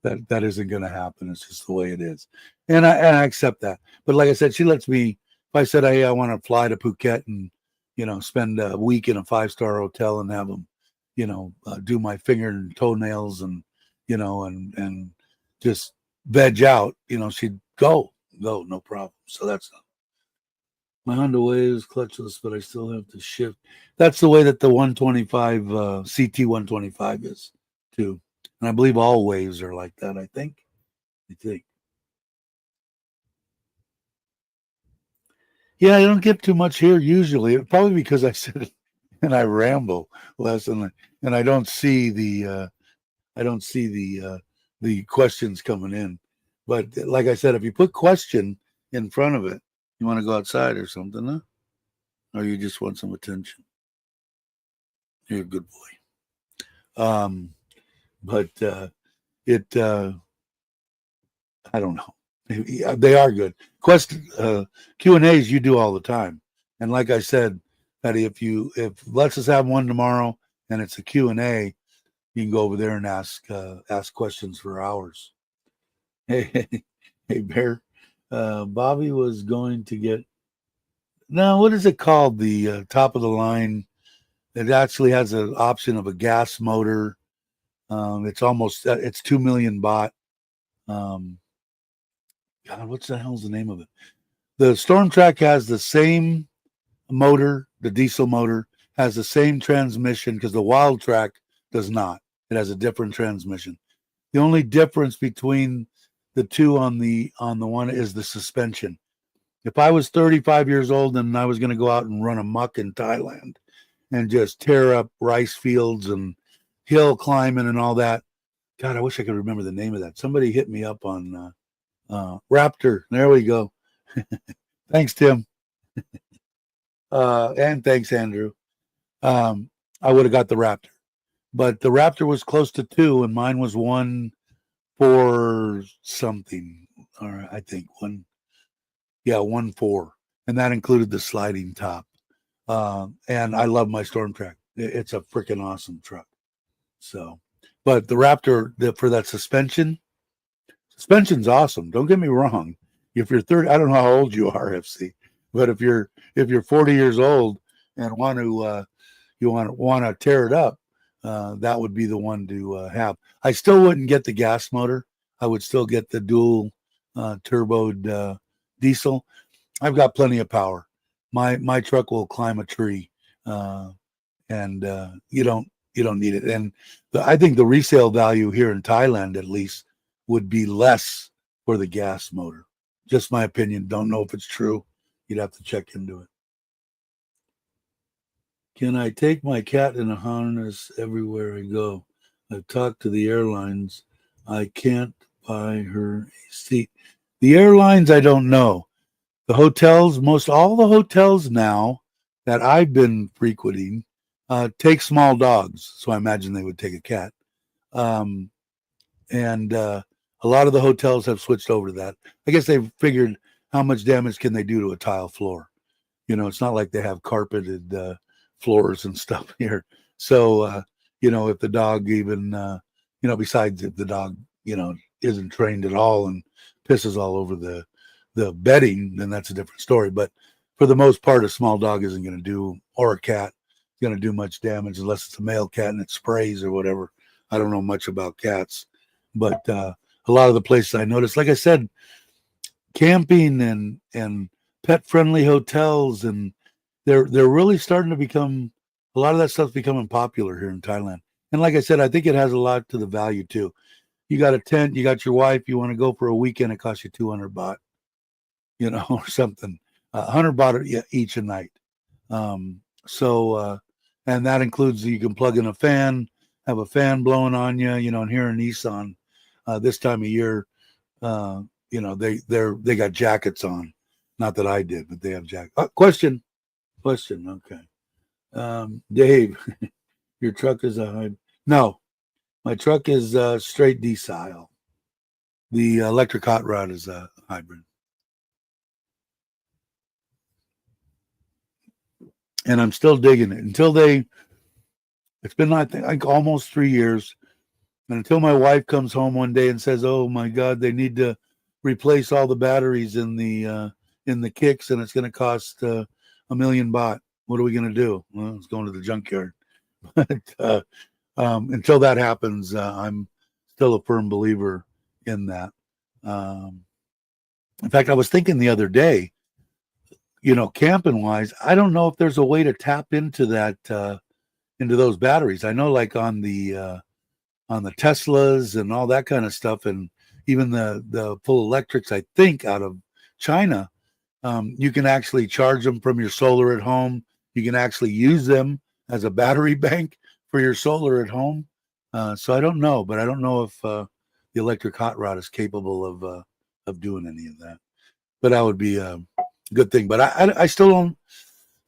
That isn't going to happen. It's just the way it is, and I accept that. But like I said, she lets me. If I said, "Hey, I want to fly to Phuket and spend a week in a 5-star hotel and have them, do my finger and toenails and and just." Veg out, she'd go, no problem. So that's My Honda Wave is clutchless, but I still have to shift. That's the way that the 125 CT 125 is too, and I believe all waves are like that. I think. I think. Yeah, I don't get too much here usually. Probably because I sit and I ramble less, and I don't see the questions coming in. But like I said, if you put question in front of it, you want to go outside or something, huh? Or you just want some attention. You're a good boy. But it I don't know. They are good. Question Q&As you do all the time. And like I said, Patty, if let's just have one tomorrow and it's a Q&A, you can go over there and ask questions for hours. Hey, hey, Bear. Bobby was going to get now. What is it called? The top of the line. It actually has an option of a gas motor. It's 2 million baht. Um, God, what's the hell's the name of it? The Storm Track has the same motor. The diesel motor has the same transmission because the Wild Track does not. It has a different transmission. The only difference between the two on the one is the suspension. If I was 35 years old and I was going to go out and run amok in Thailand and just tear up rice fields and hill climbing and all that, God, I wish I could remember the name of that. Somebody hit me up on Raptor. There we go. Thanks, Tim. And thanks, Andrew. I would have got the Raptor, but the Raptor was close to 2, and mine was 1.4 something, or I think 1.4, and that included the sliding top. And I love my Storm Track. It's a freaking awesome truck. So, but the Raptor for that suspension's awesome. Don't get me wrong. If you're 30, I don't know how old you are, FC, but if you're 40 years old and want to tear it up, that would be the one to have. I still wouldn't get the gas motor. I would still get the dual turboed diesel. I've got plenty of power. My truck will climb a tree, and you don't need it. And I think the resale value here in Thailand, at least, would be less for the gas motor. Just my opinion. Don't know if it's true. You'd have to check into it. Can I take my cat in a harness everywhere I go? I've talked to the airlines. I can't buy her a seat. The airlines, I don't know. The hotels, most all the hotels now that I've been frequenting take small dogs. So I imagine they would take a cat. And a lot of the hotels have switched over to that. I guess they've figured how much damage can they do to a tile floor. It's not like they have carpeted floors and stuff here. So, if the dog even, besides if the dog, isn't trained at all and pisses all over the bedding, then that's a different story. But for the most part, a small dog isn't going to do, or a cat, going to do much damage unless it's a male cat and it sprays or whatever. I don't know much about cats, but a lot of the places I noticed, like I said, camping and pet friendly hotels, and they're really starting to become, a lot of that stuff's becoming popular here in Thailand. And like I said, I think it has a lot to the value too. You got a tent, you got your wife, you want to go for a weekend, it costs you 200 baht, or something, 100 baht each a night. And that includes, you can plug in a fan, have a fan blowing on you, and here in Nissan, this time of year, they got jackets on. Not that I did, but they have jackets. Question. Okay. Dave, your truck is a hybrid? No, my truck is straight diesel. The electric hot rod is a hybrid. And I'm still digging it it's been, I think, almost 3 years. And until my wife comes home one day and says, "Oh my God, they need to replace all the batteries in the kicks, and it's going to cost 1 million baht. What are we going to do?" Well, it's going to the junkyard. But until that happens, I'm still a firm believer in that. In fact, I was thinking the other day, camping wise, I don't know if there's a way to tap into that, into those batteries. I know, like on the Teslas and all that kind of stuff, and even the full electrics, I think out of China, you can actually charge them from your solar at home. You can actually use them as a battery bank for your solar at home. So I don't know, but I don't know if the electric hot rod is capable of doing any of that. But that would be a good thing. But I still don't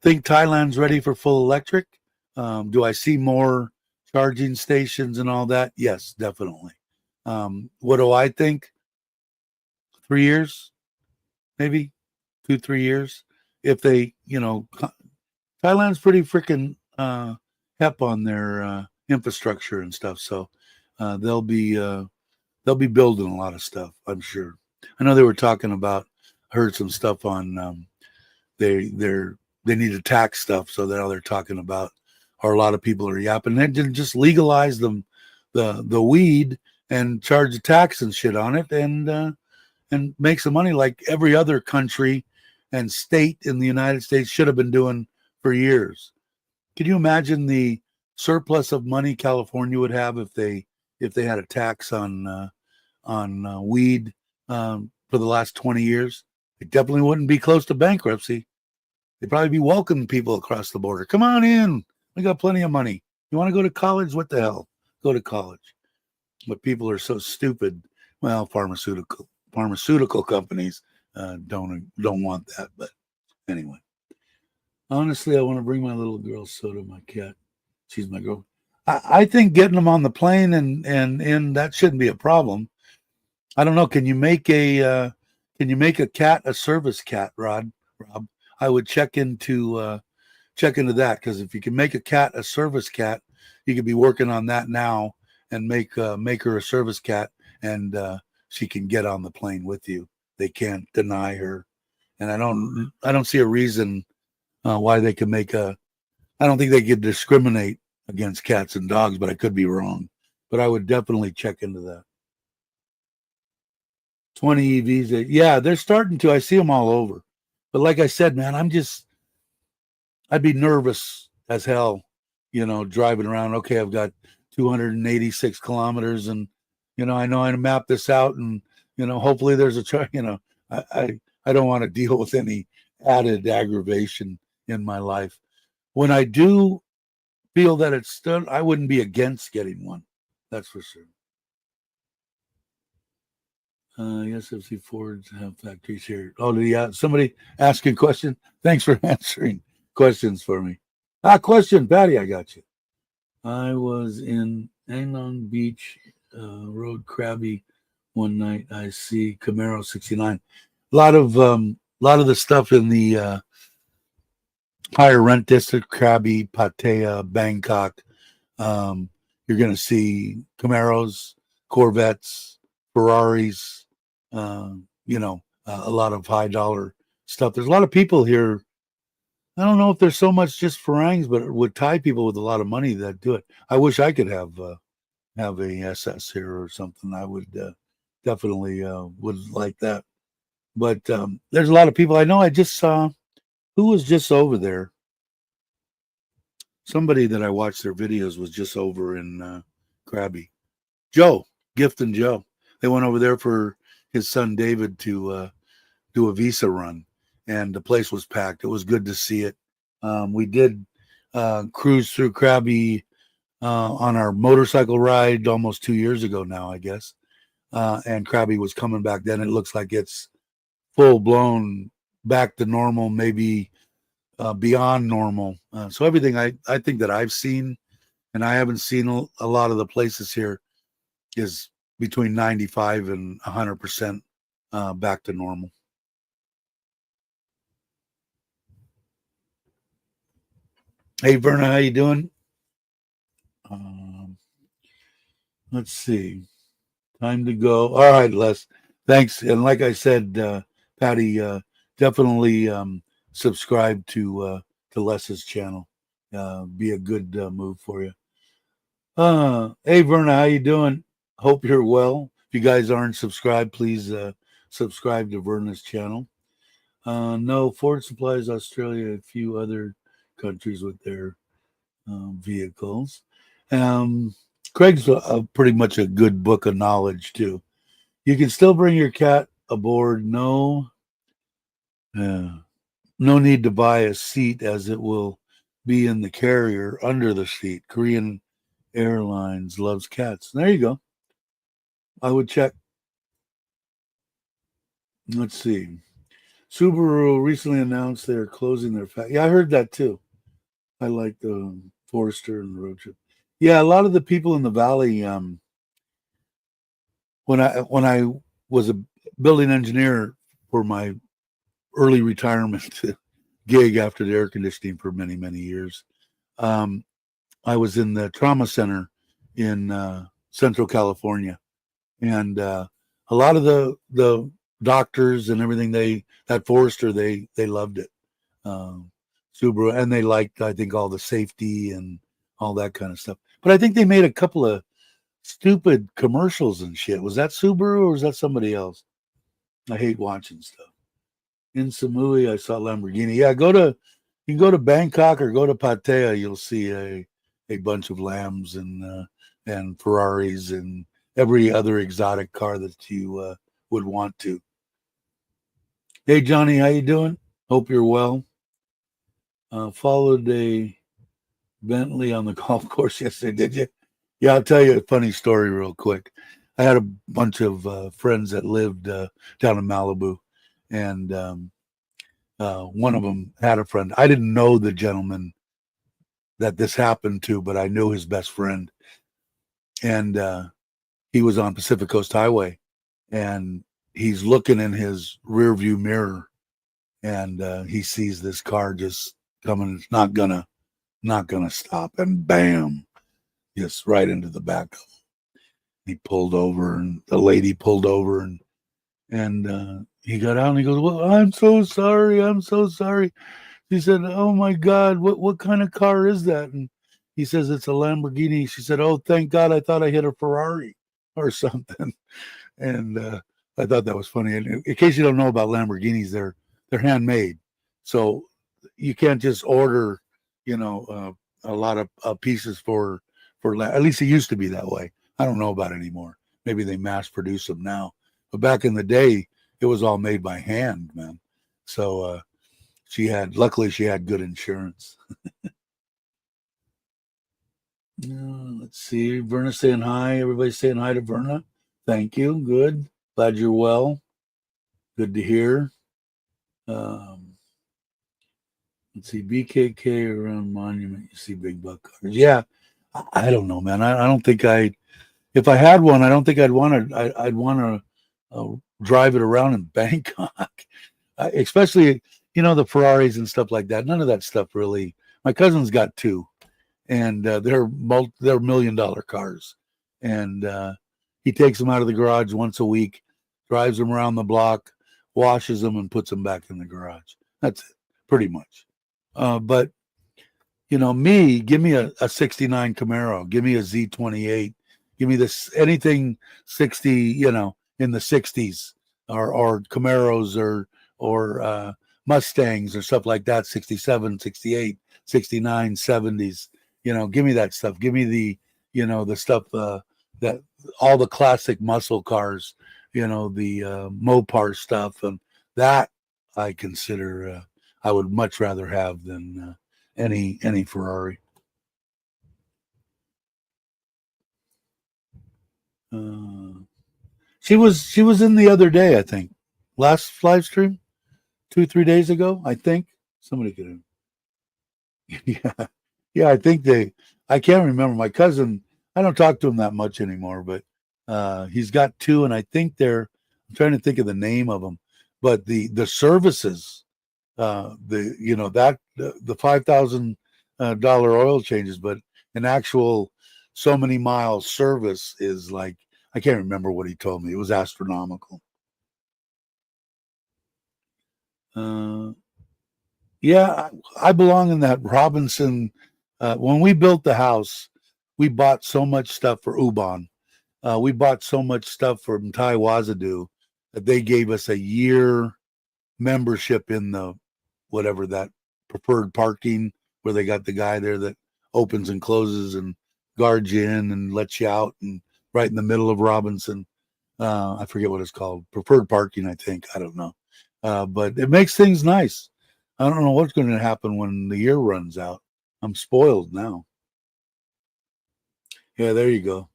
think Thailand's ready for full electric. Do I see more charging stations and all that? Yes, definitely. What do I think? 3 years, maybe 2, 3 years. If they, Thailand's pretty freaking hep on their infrastructure and stuff, so they'll be building a lot of stuff, I'm sure. I know they were talking about. Heard some stuff on they need to tax stuff, so now they're talking about, or a lot of people are yapping. They didn't just legalize the weed and charge a tax and shit on it, and make some money like every other country and state in the United States should have been doing for years. Can you imagine the surplus of money California would have if they had a tax on weed for the last 20 years? They definitely wouldn't be close to bankruptcy. They'd probably be welcoming people across the border. Come on in. We got plenty of money. You want to go to college? What the hell? Go to college. But people are so stupid. Well, pharmaceutical companies don't want that. But anyway, honestly, I want to bring my little girl Soda, my cat. She's my girl. I think getting them on the plane and that shouldn't be a problem. I don't know. Can you make a cat a service cat, Rob? I would check into that, because if you can make a cat a service cat, you could be working on that now and make her a service cat, and she can get on the plane with you. They can't deny her, and I don't see a reason why they could make a. I don't think they could discriminate against cats and dogs, but I could be wrong. But I would definitely check into that. 20 EVs, yeah, they're starting to. I see them all over. But like I said, man, I'd be nervous as hell, driving around. Okay, I've got 286 kilometers, and I know how to map this out, and hopefully there's a charge. I don't want to deal with any added aggravation in my life. When I do feel that it's done, I wouldn't be against getting one. That's for sure. Yes, FC Fords have factories here. Oh, yeah. Somebody asking a question. Thanks for answering questions for me. Question, Patty, I got you. I was in Anglong Beach Road Krabi one night. I see Camaro 69. A lot of the stuff in the higher rent district, Krabi, Pattaya, Bangkok. You're going to see Camaros, Corvettes, Ferraris. A lot of high dollar stuff. There's a lot of people here. I don't know if there's so much just Farangs, but it would tie people with a lot of money that do it. I wish I could have a SS here or something. I would definitely would like that. But there's a lot of people I know. I just saw, who was just over there? Somebody that I watched their videos was just over in Krabi. Joe, Gift and Joe. They went over there for his son David to do a visa run, and the place was packed. It was good to see it. We did cruise through Krabi on our motorcycle ride almost 2 years ago now, I guess. And Krabi was coming back then. It looks like it's full blown back to normal, maybe beyond normal. So everything I think that I've seen, and I haven't seen a lot of the places here, is between 95 and 100% back to normal. Hey, Verna, how you doing? Let's see. Time to go. All right, Les. Thanks. And like I said, Patty, definitely subscribe to Les's channel. Be a good move for you. Hey, Verna, how you doing? Hope you're well. If you guys aren't subscribed, please subscribe to Verna's channel. No, Ford supplies Australia, a few other countries with their vehicles. Um, Craig's pretty much a good book of knowledge too. You can still bring your cat aboard. Uh, no need to buy a seat as it will be in the carrier under the seat. Korean Airlines loves cats. There you go. I would check. Let's see. Subaru recently announced they're closing their factory. Yeah, I heard that too. I like the Forester and the road trip. Yeah, a lot of the people in the valley. When I was a building engineer for my early retirement gig after the air conditioning for many years, um, I was in the trauma center in Central California, and a lot of the doctors and everything that Forester they loved it. Um, Subaru, and they liked, I think, all the safety and all that kind of stuff. But I think they made a couple of stupid commercials and shit. Was that Subaru or was that somebody else? I hate watching stuff. In Samui, I saw Lamborghini. Yeah, you can go to Bangkok or go to Pattaya. You'll see a bunch of Lambs and Ferraris and every other exotic car that you would want to. Hey Johnny, how you doing? Hope you're well. Followed a Bentley on the golf course yesterday, did you? Yeah, I'll tell you a funny story real quick. I had a bunch of friends that lived down in Malibu, and one of them had a friend. I didn't know the gentleman that this happened to, but I knew his best friend, and he was on Pacific Coast Highway, and he's looking in his rear view mirror, and he sees this car just coming. It's not gonna stop, and bam, just right into the back of him. He pulled over, and the lady pulled over, and he got out and he goes, "Well, I'm so sorry. I'm so sorry." She said, "Oh my God, what kind of car is that?" And he says, "It's a Lamborghini." She said, "Oh, thank God, I thought I hit a Ferrari or something." And I thought that was funny. And in case you don't know about Lamborghinis, they're handmade, so you can't just order, a lot of pieces for at least it used to be that way. I don't know about it anymore. Maybe they mass produce them now, but back in the day, it was all made by hand, man. So luckily she had good insurance. Let's see, Verna saying hi. Everybody's saying hi to Verna. Thank you. Good. Glad you're well. Good to hear. Um, let's see, BKK around Monument. You see big buck cars. Yeah, I don't know, man. I don't think if I had one, I don't think I'd want to drive it around in Bangkok, especially the Ferraris and stuff like that. None of that stuff really. My cousin's got two, and they're $1 million cars, and he takes them out of the garage once a week, drives them around the block, washes them, and puts them back in the garage. That's it, pretty much. But give me a '69 Camaro, give me a Z28, give me this anything 60, in the '60s, or Camaros or Mustangs or stuff like that, 67, 68, 69, '70s. Give me that stuff. Give me the stuff that all the classic muscle cars, the Mopar stuff, and that I consider I would much rather have than any Ferrari. Uh, she was in the other day, I think, last live stream 2 3 days ago. I think somebody could have. Yeah, yeah. I think I can't remember. My cousin. I don't talk to him that much anymore, but he's got two, and I think they're. I'm trying to think of the name of them, but the services, the $5,000 oil changes, but an actual so many miles service is like, I can't remember what he told me. It was astronomical. Uh, yeah, I belong in that Robinson. When we built the house, we bought so much stuff for Ubon. We bought so much stuff from Tai Wazadu that they gave us a year membership in the whatever that preferred parking where they got the guy there that opens and closes and guards you in and lets you out, and right in the middle of Robinson. I forget what it's called. Preferred parking, I think. I don't know. But it makes things nice. I don't know what's going to happen when the year runs out. I'm spoiled now. Yeah, there you go.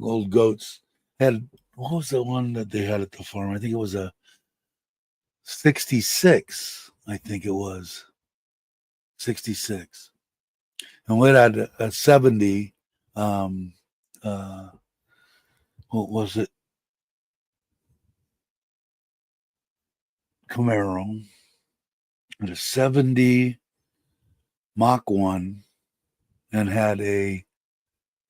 Old goats had, what was the one that they had at the farm? I think it was a 66. I think it was 66. And we had a 70. What was it? Camaro. And a 70 Mach 1, and had a,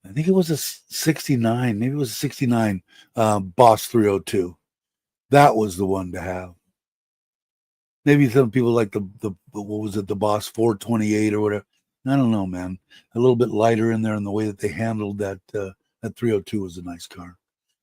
I think it was a 69, maybe it was a 69 Boss 302. That was the one to have. Maybe some people like the what was it, the Boss 428 or whatever. I don't know, man. A little bit lighter in there, and the way that they handled that 302 was a nice car.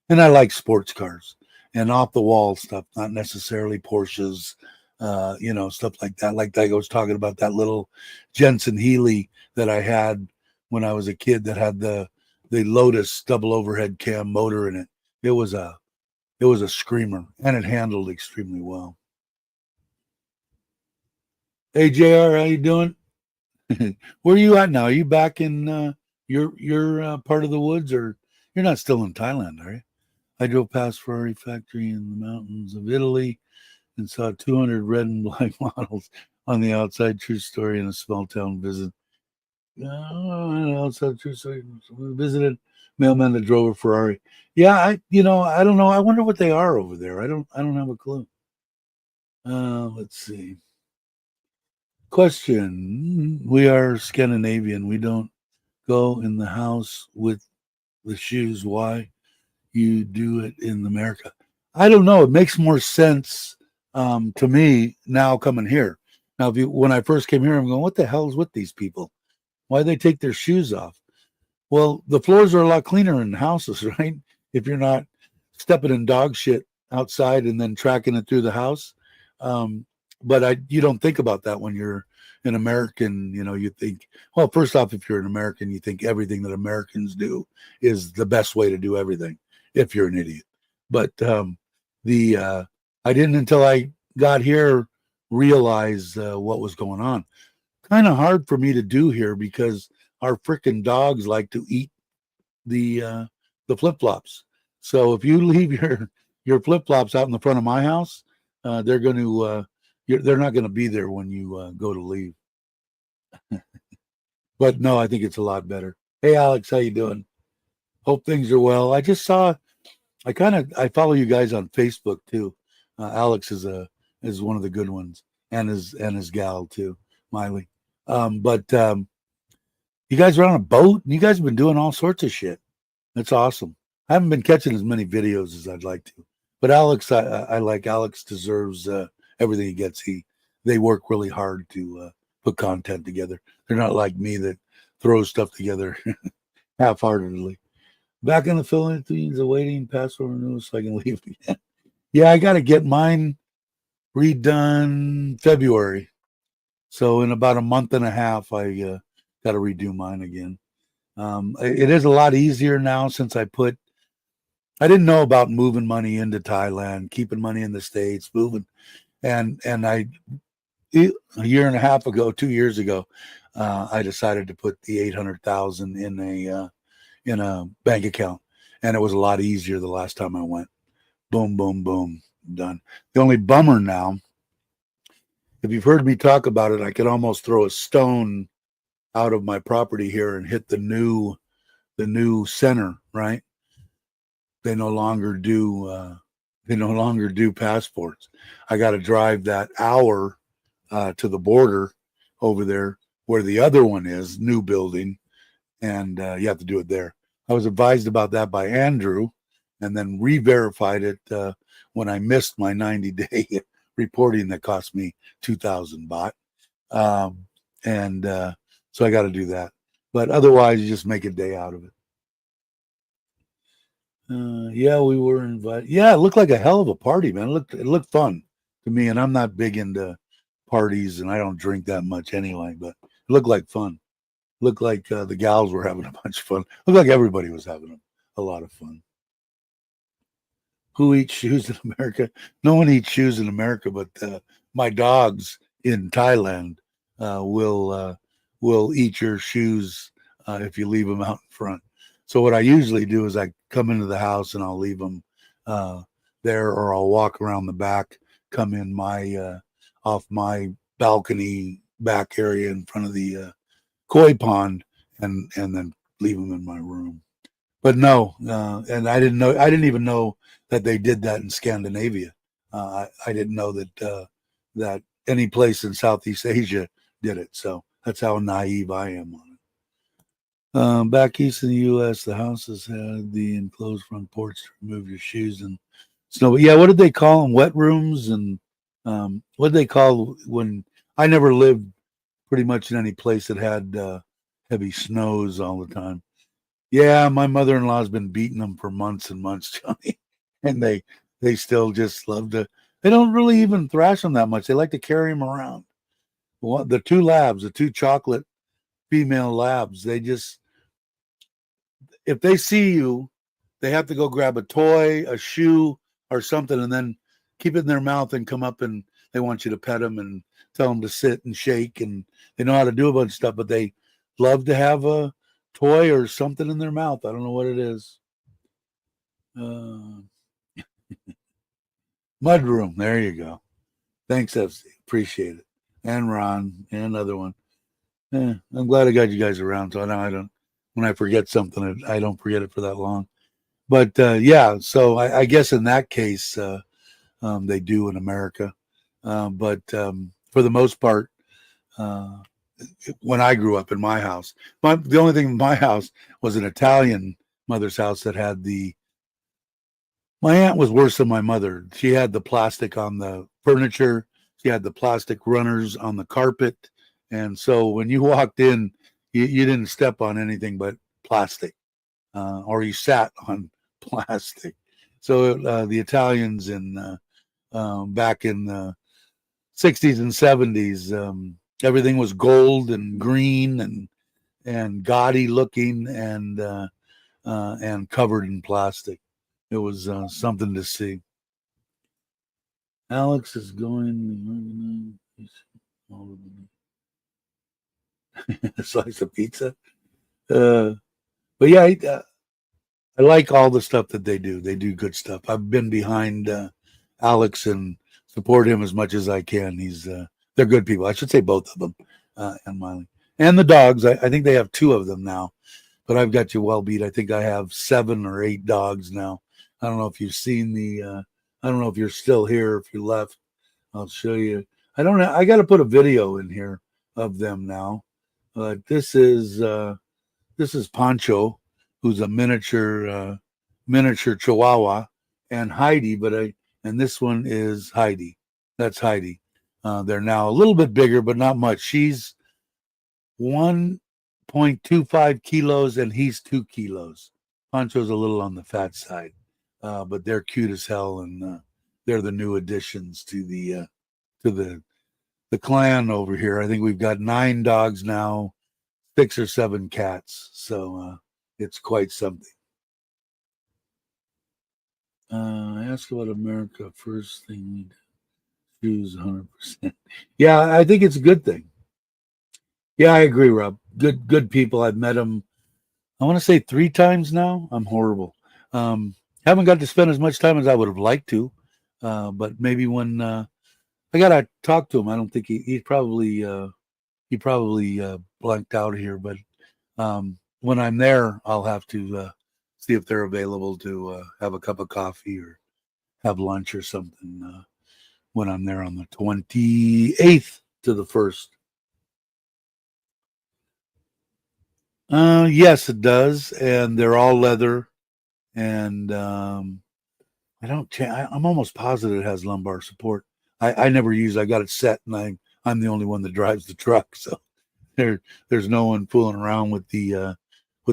And I like sports cars and off the wall stuff, not necessarily Porsches, stuff like that. Like I was talking about that little Jensen Healy that I had when I was a kid that had the Lotus double overhead cam motor in it. It was a screamer, and it handled extremely well. Hey JR, how you doing? Where are you at now? Are you back in your part of the woods, or you're not still in Thailand, are you? I drove past Ferrari factory in the mountains of Italy and saw 200 red and black models on the outside. True story in a small town visit. Outside true story. We visited mailman that drove a Ferrari. Yeah, I don't know. I wonder what they are over there. I don't have a clue. Let's see. Question. We are Scandinavian. We don't go in the house with the shoes. Why you do it in America? I don't know. It makes more sense to me now coming here. Now, when I first came here, I'm going, what the hell is with these people? Why they take their shoes off? Well, the floors are a lot cleaner in houses, right? If you're not stepping in dog shit outside and then tracking it through the house. But you don't think about that when you're an American. You think, well, first off, if you're an American, you think everything that Americans do is the best way to do everything if you're an idiot. But I didn't until I got here realize what was going on. Kind of hard for me to do here because our freaking dogs like to eat the flip-flops. So if you leave your flip-flops out in the front of my house, they're going to they're not going to be there when you go to leave. But no, I think it's a lot better. Hey Alex, how you doing? Hope things are well. I just saw, I follow you guys on Facebook too. Alex is one of the good ones, and his gal too, Miley. But you guys are on a boat, and you guys have been doing all sorts of shit. That's awesome. I haven't been catching as many videos as I'd like to, but Alex, I like Alex deserves everything he gets. They work really hard to put content together. They're not like me that throws stuff together half-heartedly. Back in the Philippines, awaiting passport renewal so I can leave again. Yeah, I got to get mine redone February. So in about a month and a half, I got to redo mine again. It is a lot easier now since I didn't know about moving money into Thailand, keeping money in the States, moving. And a year and a half ago, 2 years ago, I decided to put the 800,000 in a bank account, and it was a lot easier the last time I went. Boom, boom, boom, done. The only bummer now, if you've heard me talk about it, I could almost throw a stone out of my property here and hit the new center, right? They no longer do passports. I got to drive that hour to the border over there where the other one is, new building, and you have to do it there. I was advised about that by Andrew, and then re-verified it when I missed my 90-day reporting that cost me 2,000 baht. So I got to do that. But otherwise, you just make a day out of it. Yeah, we were invited. Yeah, it looked like a hell of a party, man. It looked fun. to me. And I'm not big into parties, and I don't drink that much anyway. But it looked like fun. Looked like the gals were having a bunch of fun. Looked like everybody was having a lot of fun. Who eats shoes in America? No one eats shoes in America, but my dogs in Thailand will eat your shoes if you leave them out in front. So what I usually do is I come into the house and I'll leave them there, or I'll walk around the back, come in my off my balcony back area in front of the koi pond, and then leave them in my room. But no, and I didn't even know that they did that in Scandinavia. I didn't know that any place in Southeast Asia did it. So that's how naive I am on it. Back east in the U.S., the houses had the enclosed front porch to remove your shoes and snow. Yeah, what did they call them? Wet rooms, and what did they call when I never lived pretty much in any place that had heavy snows all the time. Yeah, my mother-in-law's been beating them for months and months, Johnny, and they still just love to. They don't really even thrash them that much. They like to carry them around. Well, the two labs, the two chocolate female labs, they just, if they see you, they have to go grab a toy, a shoe, or something, and then keep it in their mouth and come up, and they want you to pet them and tell them to sit and shake, and they know how to do a bunch of stuff, but they love to have a toy or something in their mouth. I don't know what it is. Mudroom. There you go. Thanks, FC. Appreciate it. And Ron, and another one. I'm glad I got you guys around, so now I don't. When I forget something, I don't forget it for that long. But yeah, so I guess in that case, they do in America. But for the most part, when I grew up in my house, the only thing in my house was an Italian mother's house that had the. My aunt was worse than my mother. She had the plastic on the furniture. She had the plastic runners on the carpet. And so when you walked in, you didn't step on anything but plastic, or you sat on plastic. So the Italians back in the 60s and 70s, everything was gold and green and gaudy looking and covered in plastic. It was something to see. Alex is going. A slice of pizza. But yeah, I like all the stuff that they do. They do good stuff. I've been behind Alex and support him as much as I can. They're good people. I should say both of them, and Miley and the dogs. I think they have two of them now, but I've got you well beat. I think I have 7 or 8 dogs now. I don't know if you've seen I don't know if you're still here. If you left, I'll show you. I don't know. I got to put a video in here of them now. This is Pancho, who's a miniature Chihuahua, and Heidi. And this one is Heidi. That's Heidi. They're now a little bit bigger, but not much. She's 1.25 kilos, and he's 2 kilos. Pancho's a little on the fat side, but they're cute as hell, and they're the new additions to the clan over here. I think we've got 9 dogs now, 6 or 7 cats. So it's quite something. I asked about America. First thing we choose 100%. Yeah, I think it's a good thing. Yeah, I agree, Rob. Good people. I've met them, I want to say 3 times now. I'm horrible. Haven't got to spend as much time as I would have liked to. But maybe when I gotta talk to him. I don't think he probably blanked out here. But when I'm there, I'll have to see if they're available to have a cup of coffee or have lunch or something when I'm there on the 28th to the 1st. Yes, it does, and they're all leather, and I'm almost positive it has lumbar support. I never use. I got it set, and I'm the only one that drives the truck, so there's no one fooling around with the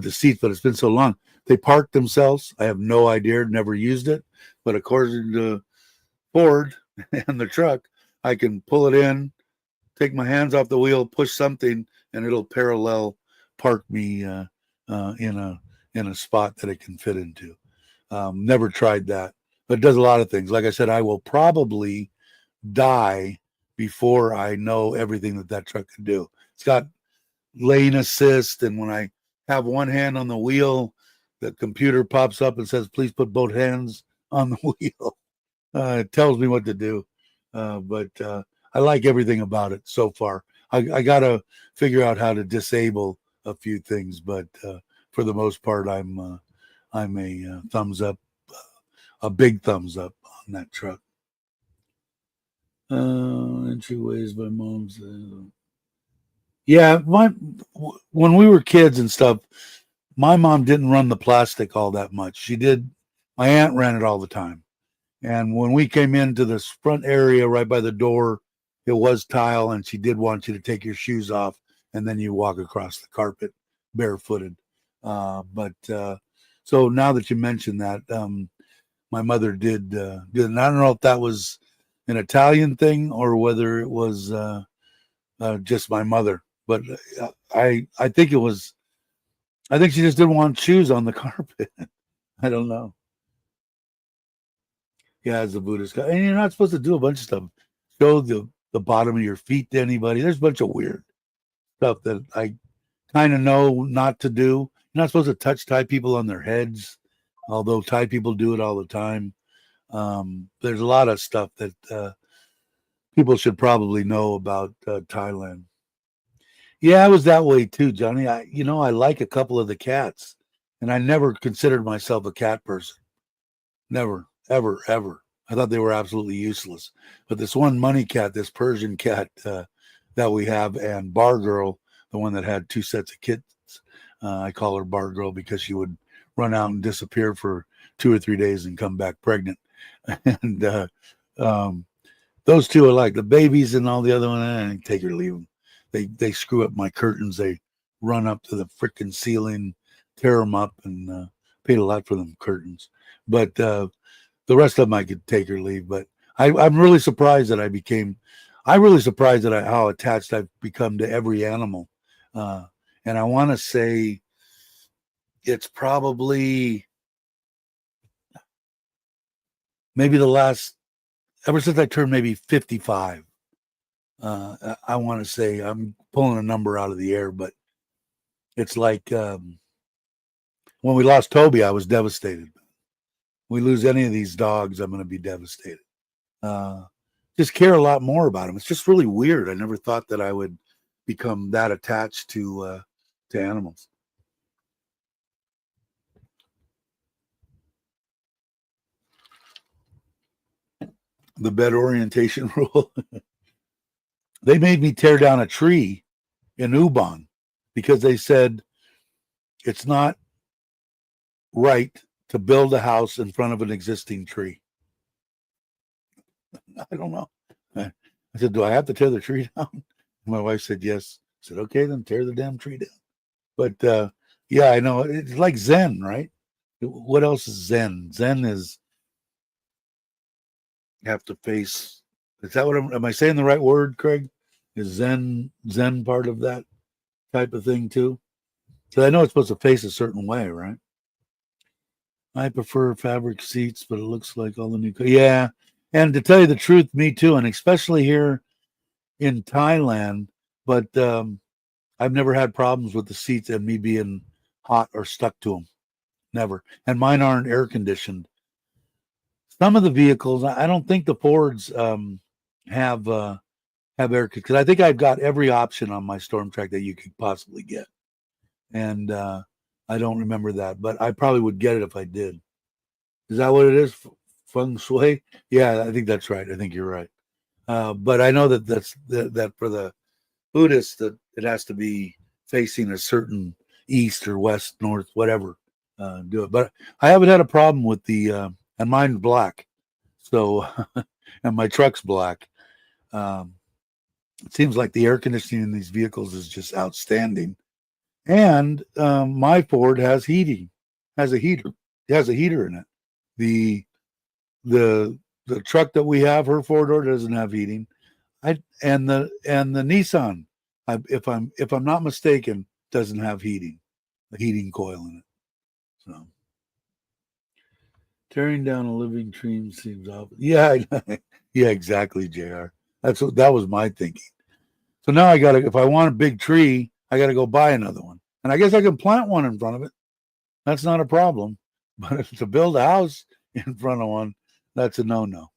seats. But it's been so long. They parked themselves. I have no idea. Never used it, but according to Ford, And the truck, I can pull it in, take my hands off the wheel, push something, and it'll parallel park me in a spot that it can fit into. Never tried that, but it does a lot of things. Like I said, I will probably die before I know everything that truck can do. It's got lane assist, and when I have one hand on the wheel, the computer pops up and says, "Please put both hands on the wheel." It tells me what to do, but I like everything about it so far. I got to figure out how to disable a few things, but for the most part, I'm a thumbs up, a big thumbs up on that truck. Entryways by mom's. Yeah, when we were kids and stuff, my mom didn't run the plastic all that much. She did. My aunt ran it all the time. And when we came into this front area right by the door, it was tile, and she did want you to take your shoes off, and then you walk across the carpet barefooted. But so now that you mentioned that, my mother did. And I don't know if that was an Italian thing or whether it was just my mother. But I think it was. I think she just didn't want shoes on the carpet. I don't know. Yeah, as a Buddhist guy, and you're not supposed to do a bunch of stuff. Show the bottom of your feet to anybody. There's a bunch of weird stuff that I kind of know not to do. You're not supposed to touch Thai people on their heads, although Thai people do it all the time. There's a lot of stuff that people should probably know about Thailand. Yeah, I was that way too, Johnny. I like a couple of the cats, and I never considered myself a cat person. Never, ever, ever. I thought they were absolutely useless. But this one money cat, this Persian cat that we have, and Bar Girl, the one that had two sets of kittens, I call her Bar Girl because she would run out and disappear for 2 or 3 days and come back pregnant. And um, those two are like the babies, and all the other one, take or leave them. They screw up my curtains. They run up to the freaking ceiling, tear them up, and paid a lot for them curtains. But the rest of them I could take or leave. But I'm really surprised that I'm really surprised that how attached I've become to every animal. And I want to say it's probably maybe ever since I turned maybe 55. I want to say I'm pulling a number out of the air, but it's like when we lost Toby, I was devastated. We lose any of these dogs, I'm going to be devastated. Just care a lot more about them. It's just really weird. I never thought that I would become that attached to animals. The bed orientation rule. They made me tear down a tree in Ubon because they said it's not right to build a house in front of an existing tree. I don't know. I said, do I have to tear the tree down? My wife said, yes. I said, okay, then tear the damn tree down. But yeah, I know. It's like Zen, right? What else is Zen? Zen is have to face. Is that what am I saying the right word, Craig? Is Zen part of that type of thing too? So I know it's supposed to face a certain way, right? I prefer fabric seats, but it looks like all the new. Yeah, and to tell you the truth, me too, and especially here in Thailand. But I've never had problems with the seats and me being hot or stuck to them. Never. And mine aren't air conditioned. Some of the vehicles, I don't think the Fords have air because I think I've got every option on my Storm Track that you could possibly get, and I don't remember that, but I probably would get it if I did. Is that what it is? Feng Shui? Yeah, I think that's right. I think you're right. But I know that for the Buddhists that it has to be facing a certain east or west, north, whatever. Do it. But I haven't had a problem with the and mine's black, so and my truck's black. It seems like the air conditioning in these vehicles is just outstanding. And my Ford has heating, has a heater. It has a heater in it. The the truck that we have, her four-door doesn't have heating. And the Nissan, if I'm not mistaken, doesn't have heating, a heating coil in it. So tearing down a living tree seems obvious. Yeah, yeah, exactly, Jr. That was my thinking. So now if I want a big tree, I gotta go buy another one. And I guess I can plant one in front of it. That's not a problem. But to build a house in front of one, that's a no-no.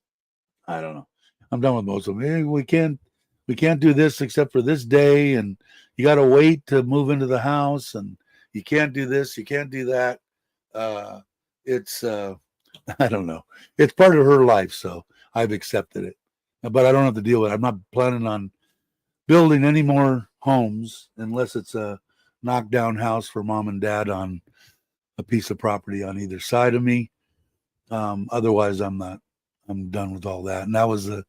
I don't know. I'm done with most of them. Hey, we can't do this except for this day, and you got to wait to move into the house, and you can't do this, you can't do that. It's I don't know. It's part of her life, so I've accepted it. But I don't have to deal with it. I'm not planning on building any more homes unless it's a knockdown house for mom and dad on a piece of property on either side of me. Otherwise, I'm done with all that. And that was the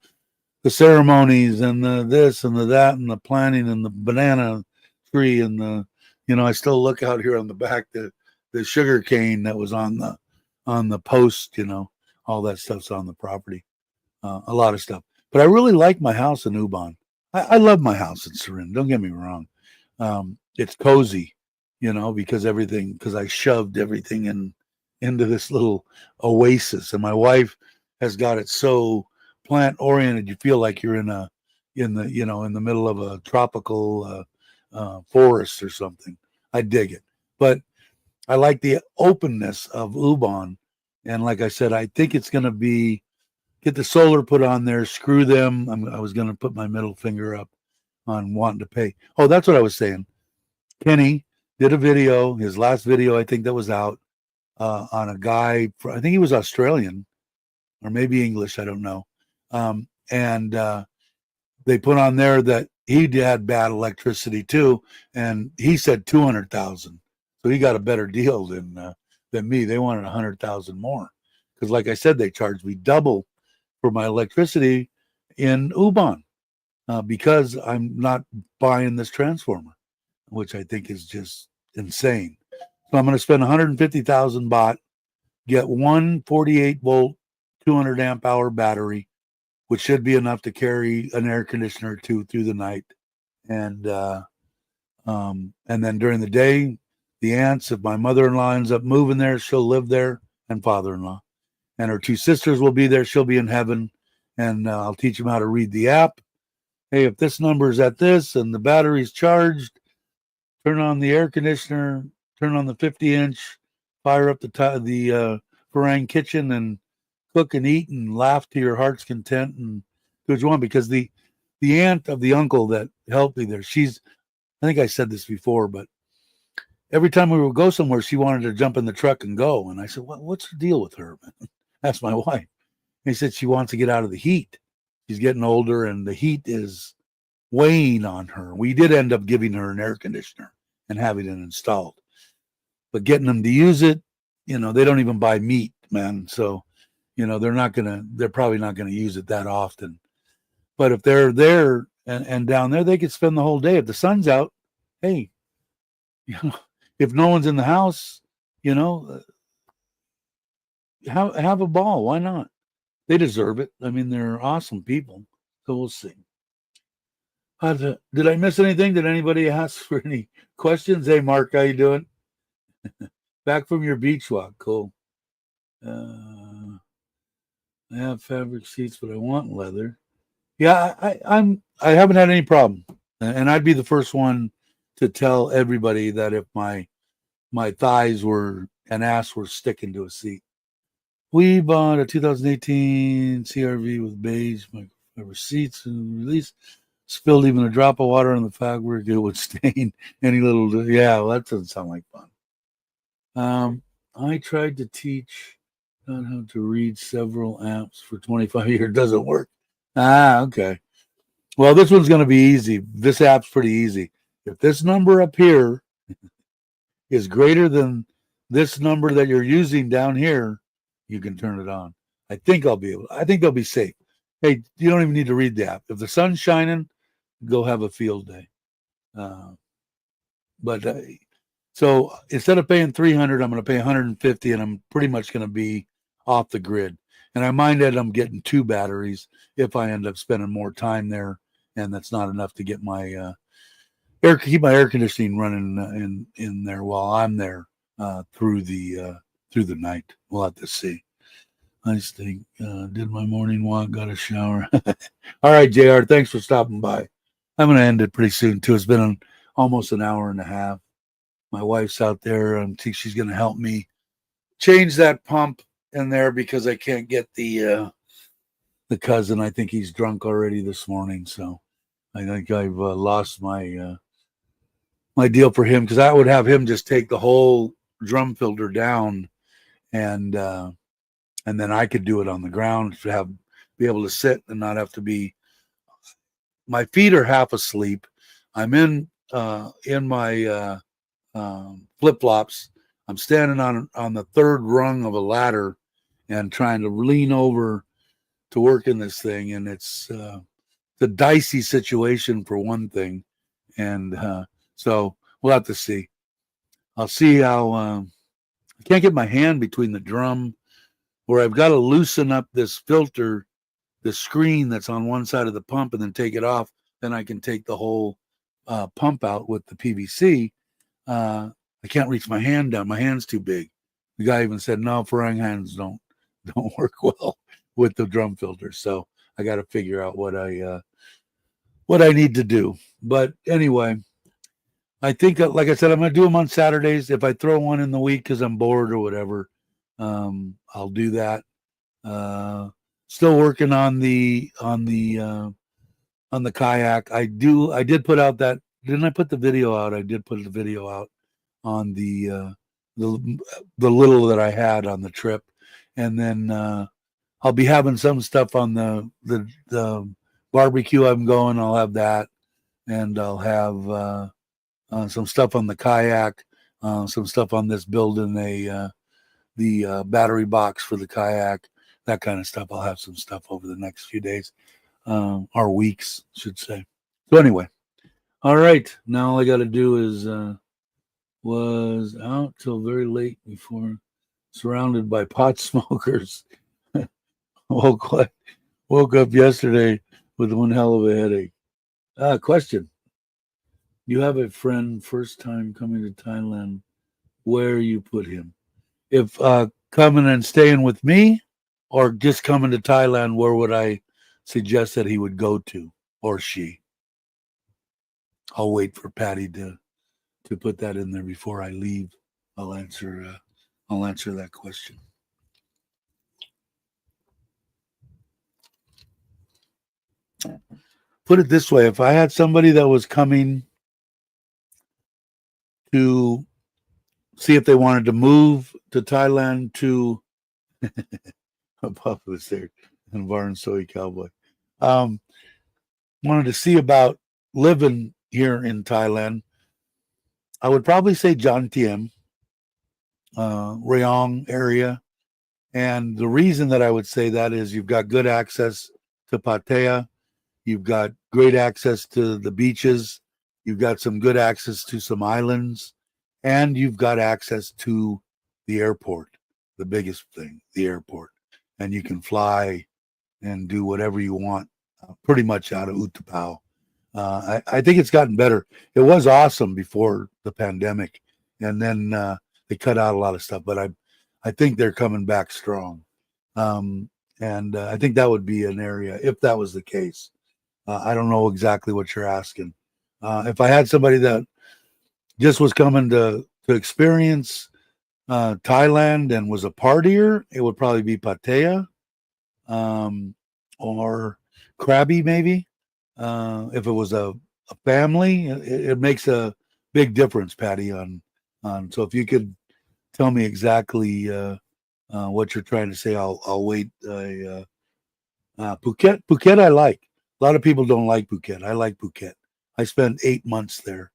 ceremonies and the this and the that and the planting and the banana tree and I still look out here on the back, the sugar cane that was on the post, all that stuff's on the property. A lot of stuff. But I really like my house in Ubon. I love my house in Surin. Don't get me wrong. It's cozy, because I shoved everything into this little oasis, and my wife has got it so plant oriented. You feel like you're in the middle of a tropical forest or something. I dig it, but I like the openness of Ubon. And like I said, I think it's going to get the solar put on there, screw them. I was going to put my middle finger up on wanting to pay. Oh, that's what I was saying. Kenny did a video, his last video, I think that was out, on a guy, I think he was Australian or maybe English, I don't know. And they put on there that he had bad electricity too, and he said 200,000. So he got a better deal than me. They wanted 100,000 more because, like I said, they charged me double for my electricity in Ubon because I'm not buying this transformer, which I think is just insane. So I'm going to spend 150,000 baht, get one 48-volt, 200 amp hour battery, which should be enough to carry an air conditioner or two through the night, and then during the day, the aunts, if my mother-in-law ends up moving there, she'll live there, and father-in-law, and her two sisters will be there. She'll be in heaven, and I'll teach them how to read the app. Hey, if this number is at this and the battery's charged, turn on the air conditioner, turn on the 50-inch, fire up the Farang kitchen, and cook and eat and laugh to your heart's content and do what you want. Because the aunt of the uncle that helped me there, I think I said this before, but every time we would go somewhere, she wanted to jump in the truck and go. And I said, what's the deal with her, man? That's my wife. And he said she wants to get out of the heat. She's getting older and the heat is weighing on her. We did end up giving her an air conditioner and having it installed. But getting them to use it, they don't even buy meat, man. So, they're probably not going to use it that often. But if they're there and down there, they could spend the whole day. If the sun's out, hey, if no one's in the house, have a ball. Why not? They deserve it. I mean, they're awesome people. So we'll see. Did I miss anything? Did anybody ask for any questions? Hey, Mark, how you doing? Back from your beach walk. Cool. I have fabric seats, but I want leather. Yeah, I haven't had any problem, and I'd be the first one to tell everybody that if my thighs and ass were sticking to a seat. We bought a 2018 CRV with beige microfiber seats and release. Spilled even a drop of water on the fabric, it would stain any little. Yeah, well, that doesn't sound like fun. I tried to teach on how to read several apps for 25 years. Doesn't work. Okay. Well, this one's going to be easy. This app's pretty easy. If this number up here is greater than this number that you're using down here, you can turn it on. I think they'll be safe. Hey, you don't even need to read the app. If the sun's shining, go have a field day. So instead of paying 300, I'm going to pay 150, and I'm pretty much going to be off the grid. And I minded I'm getting 2 batteries if I end up spending more time there, and that's not enough to get my keep my air conditioning running in there while I'm there through the night. We'll have to see. I think did my morning walk, got a shower. All right, JR, thanks for stopping by. I'm going to end it pretty soon too. It's been almost an hour and a half. My wife's out there. I think she's going to help me change that pump in there because I can't get the cousin. I think he's drunk already this morning, so I think I've lost my my deal for him, because I would have him just take the whole drum filter down, and then I could do it on the ground to be able to sit and not have to be. My feet are half asleep. I'm in my flip flops. I'm standing on the 3rd rung of a ladder and trying to lean over to work in this thing, and it's a dicey situation for one thing, and so we'll have to see. I'll see how. I can't get my hand between the drum, where I've got to loosen up this filter, the screen that's on one side of the pump, and then take it off. Then I can take the whole pump out with the PVC. I can't reach my hand down. My hand's too big. The guy even said, no, frying hands don't work well with the drum filter. So I got to figure out what I need to do. But anyway, I think, like I said, I'm going to do them on Saturdays. If I throw one in the week because I'm bored or whatever, I'll do that. Still working on the kayak. I did put out that. Didn't I put the video out? I did put the video out on the little that I had on the trip, and then I'll be having some stuff on the barbecue I'm going. I'll have that, and I'll have some stuff on the kayak, some stuff on this building the battery box for the kayak, that kind of stuff. I'll have some stuff over the next few days, or weeks, I should say. So anyway, all right. Now all I got to do is was out till very late before, surrounded by pot smokers. woke up yesterday with one hell of a headache. Question. You have a friend first time coming to Thailand. Where you put him? If coming and staying with me, or just coming to Thailand, where would I suggest that he would go to, or she? I'll wait for Patty to put that in there before I leave. I'll answer that question. Put it this way: if I had somebody that was coming to see if they wanted to move to Thailand to Papa was there and Barn Soy Cowboy. Wanted to see about living here in Thailand, I would probably say Jantiem, Rayong area. And the reason that I would say that is you've got good access to Pattaya, you've got great access to the beaches, you've got some good access to some islands, and you've got access to the airport, the biggest thing, the airport. And you can fly and do whatever you want pretty much out of Utapao. I think it's gotten better. It was awesome before the pandemic, and then they cut out a lot of stuff, but I think they're coming back strong. And I think that would be an area, if that was the case. I don't know exactly what you're asking. If I had somebody that just was coming to experience Thailand and was a partier, it would probably be Pattaya, or Krabi, maybe. If it was a family, it makes a big difference, Patty. So if you could tell me exactly what you're trying to say, I'll wait. Phuket, I like. A lot of people don't like Phuket. I like Phuket. I spent 8 months there,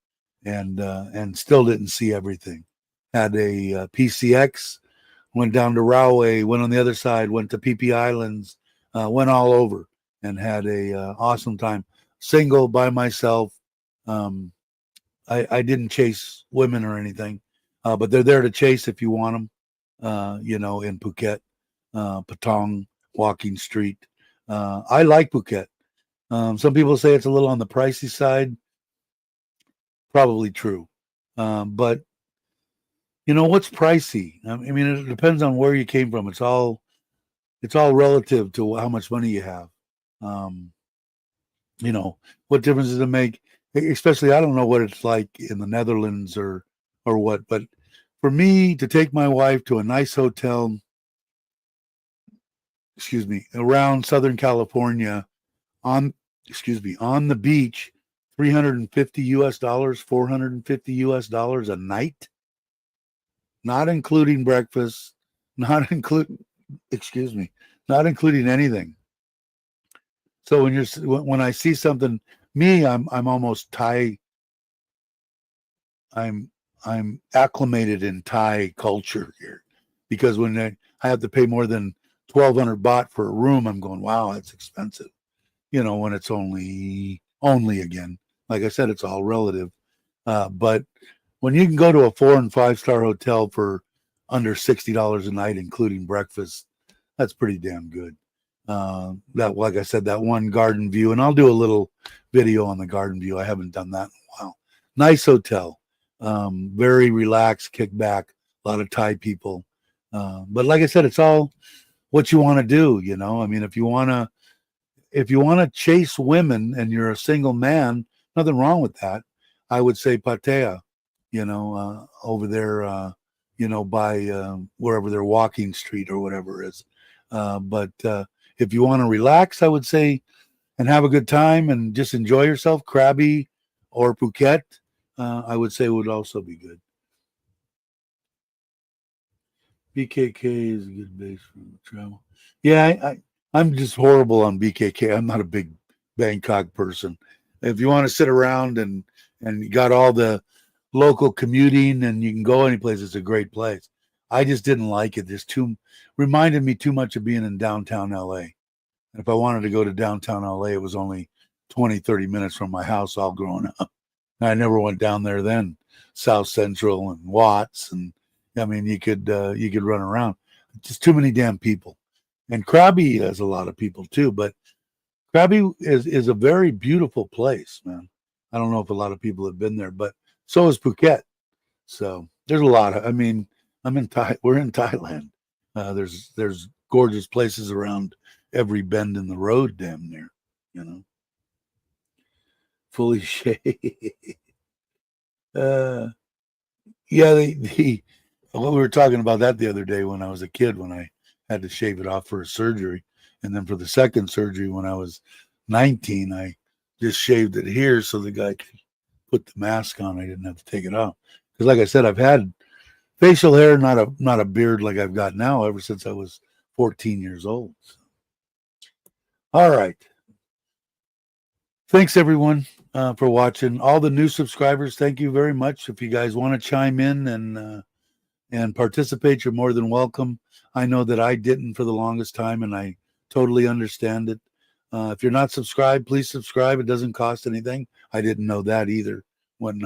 and still didn't see everything. Had a PCX, went down to Rahway, went on the other side, went to PP Islands, went all over, and had a awesome time. Single, by myself. I didn't chase women or anything, but they're there to chase if you want them, in Phuket. Patong walking street. I like Phuket. Some people say it's a little on the pricey side. Probably true. But you know what's pricey? I mean, it depends on where you came from. It's all relative to how much money you have. Um, you know, what difference does it make? Especially, I don't know what it's like in the Netherlands or what, but for me to take my wife to a nice hotel, excuse me, around Southern California on, excuse me, on the beach, $350 US, $450 a night, not including breakfast, not include, excuse me, not including anything. So when I see something, me, I'm almost Thai. I'm I'm acclimated in Thai culture here, because when I have to pay more than 1,200 baht for a room, I'm going, wow, that's expensive. You know, when it's only again, like I said, it's all relative. But when you can go to a 4 and 5 star hotel for under $60 a night, including breakfast, that's pretty damn good. That, like I said, that one garden view, and I'll do a little video on the garden view. I haven't done that in a while. Nice hotel, very relaxed, kick back, a lot of Thai people. But like I said, it's all what you want to do. You know, I mean, if you want to chase women and you're a single man, nothing wrong with that. I would say Pattaya, over there, by wherever their walking street or whatever is. But if you want to relax, I would say, and have a good time and just enjoy yourself, Krabi or Phuket, I would say would also be good. BKK is a good base for travel. Yeah, I'm just horrible on BKK. I'm not a big Bangkok person. If you want to sit around and you got all the local commuting and you can go any place, it's a great place. I just didn't like it. There's too reminded me too much of being in downtown LA. And if I wanted to go to downtown LA, it was only 20, 30 minutes from my house all growing up. And I never went down there then. South Central and Watts, and I mean you could run around. Just too many damn people. And Krabi has a lot of people too, but Krabi is a very beautiful place, man. I don't know if a lot of people have been there, but so is Phuket. So there's a lot of. I mean, we're in Thailand. There's gorgeous places around every bend in the road, damn near. You know, fully shaved. uh, yeah, what we were talking about that the other day when I was a kid, when I had to shave it off for a surgery, and then for the second surgery when I was 19, I just shaved it here so the guy could put the mask on. I didn't have to take it off because, like I said, I've had facial hair, not a beard like I've got now, ever since I was 14 years old. All right. Thanks everyone for watching. All the new subscribers, thank you very much. If you guys want to chime in and participate, you're more than welcome. I know that I didn't for the longest time, and I totally understand it. If you're not subscribed, please subscribe. It doesn't cost anything. I didn't know that either when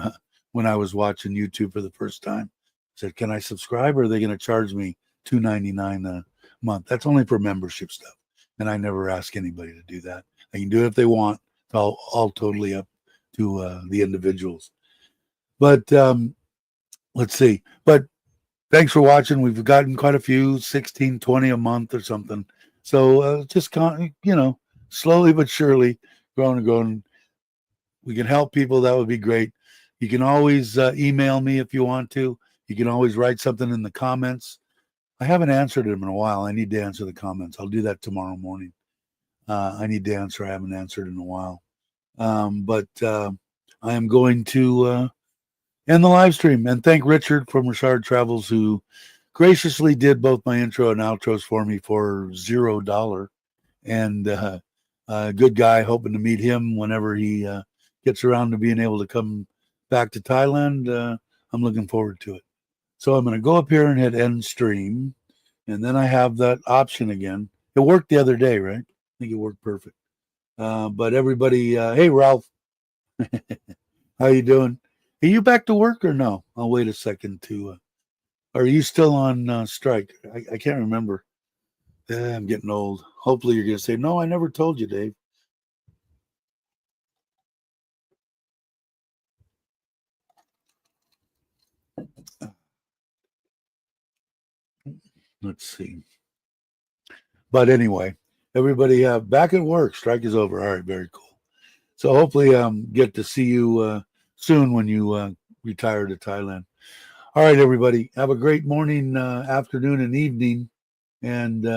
I was watching YouTube for the first time. I said, "Can I subscribe, or are they going to charge me $2.99 a month?" That's only for membership stuff, and I never ask anybody to do that. They can do it if they want. It's all totally up to the individuals. But let's see. But thanks for watching. We've gotten quite a few, 16, 20 a month or something. So just, slowly but surely growing and growing. We can help people. That would be great. You can always email me if you want to. You can always write something in the comments. I haven't answered them in a while. I need to answer the comments. I'll do that tomorrow morning. I need to answer. I haven't answered in a while. But I am going to end the live stream and thank Richard from Richard Travels, who graciously did both my intro and outros for me for $0. And good guy, hoping to meet him whenever he gets around to being able to come back to Thailand. I'm looking forward to it. So I'm going to go up here and hit end stream. And then I have that option again. It worked the other day, right? I think it worked perfect. But everybody, hey, Ralph, how you doing? Are you back to work or no? I'll wait a second to. Are you still on strike? I can't remember. Yeah, I'm getting old. Hopefully you're going to say, no, I never told you, Dave. Let's see. But anyway, everybody back at work. Strike is over. All right, very cool. So hopefully get to see you soon when you retire to Thailand. All right, everybody. Have a great morning, afternoon, and evening. And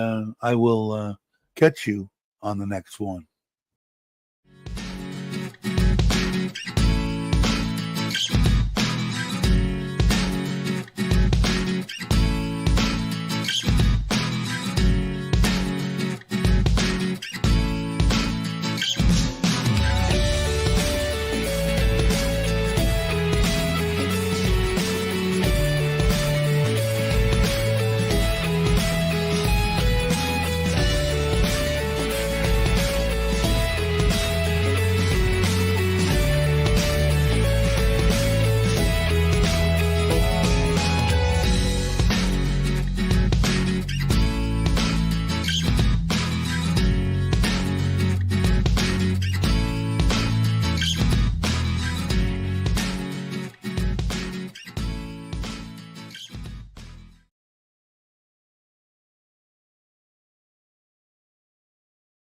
I will catch you on the next one.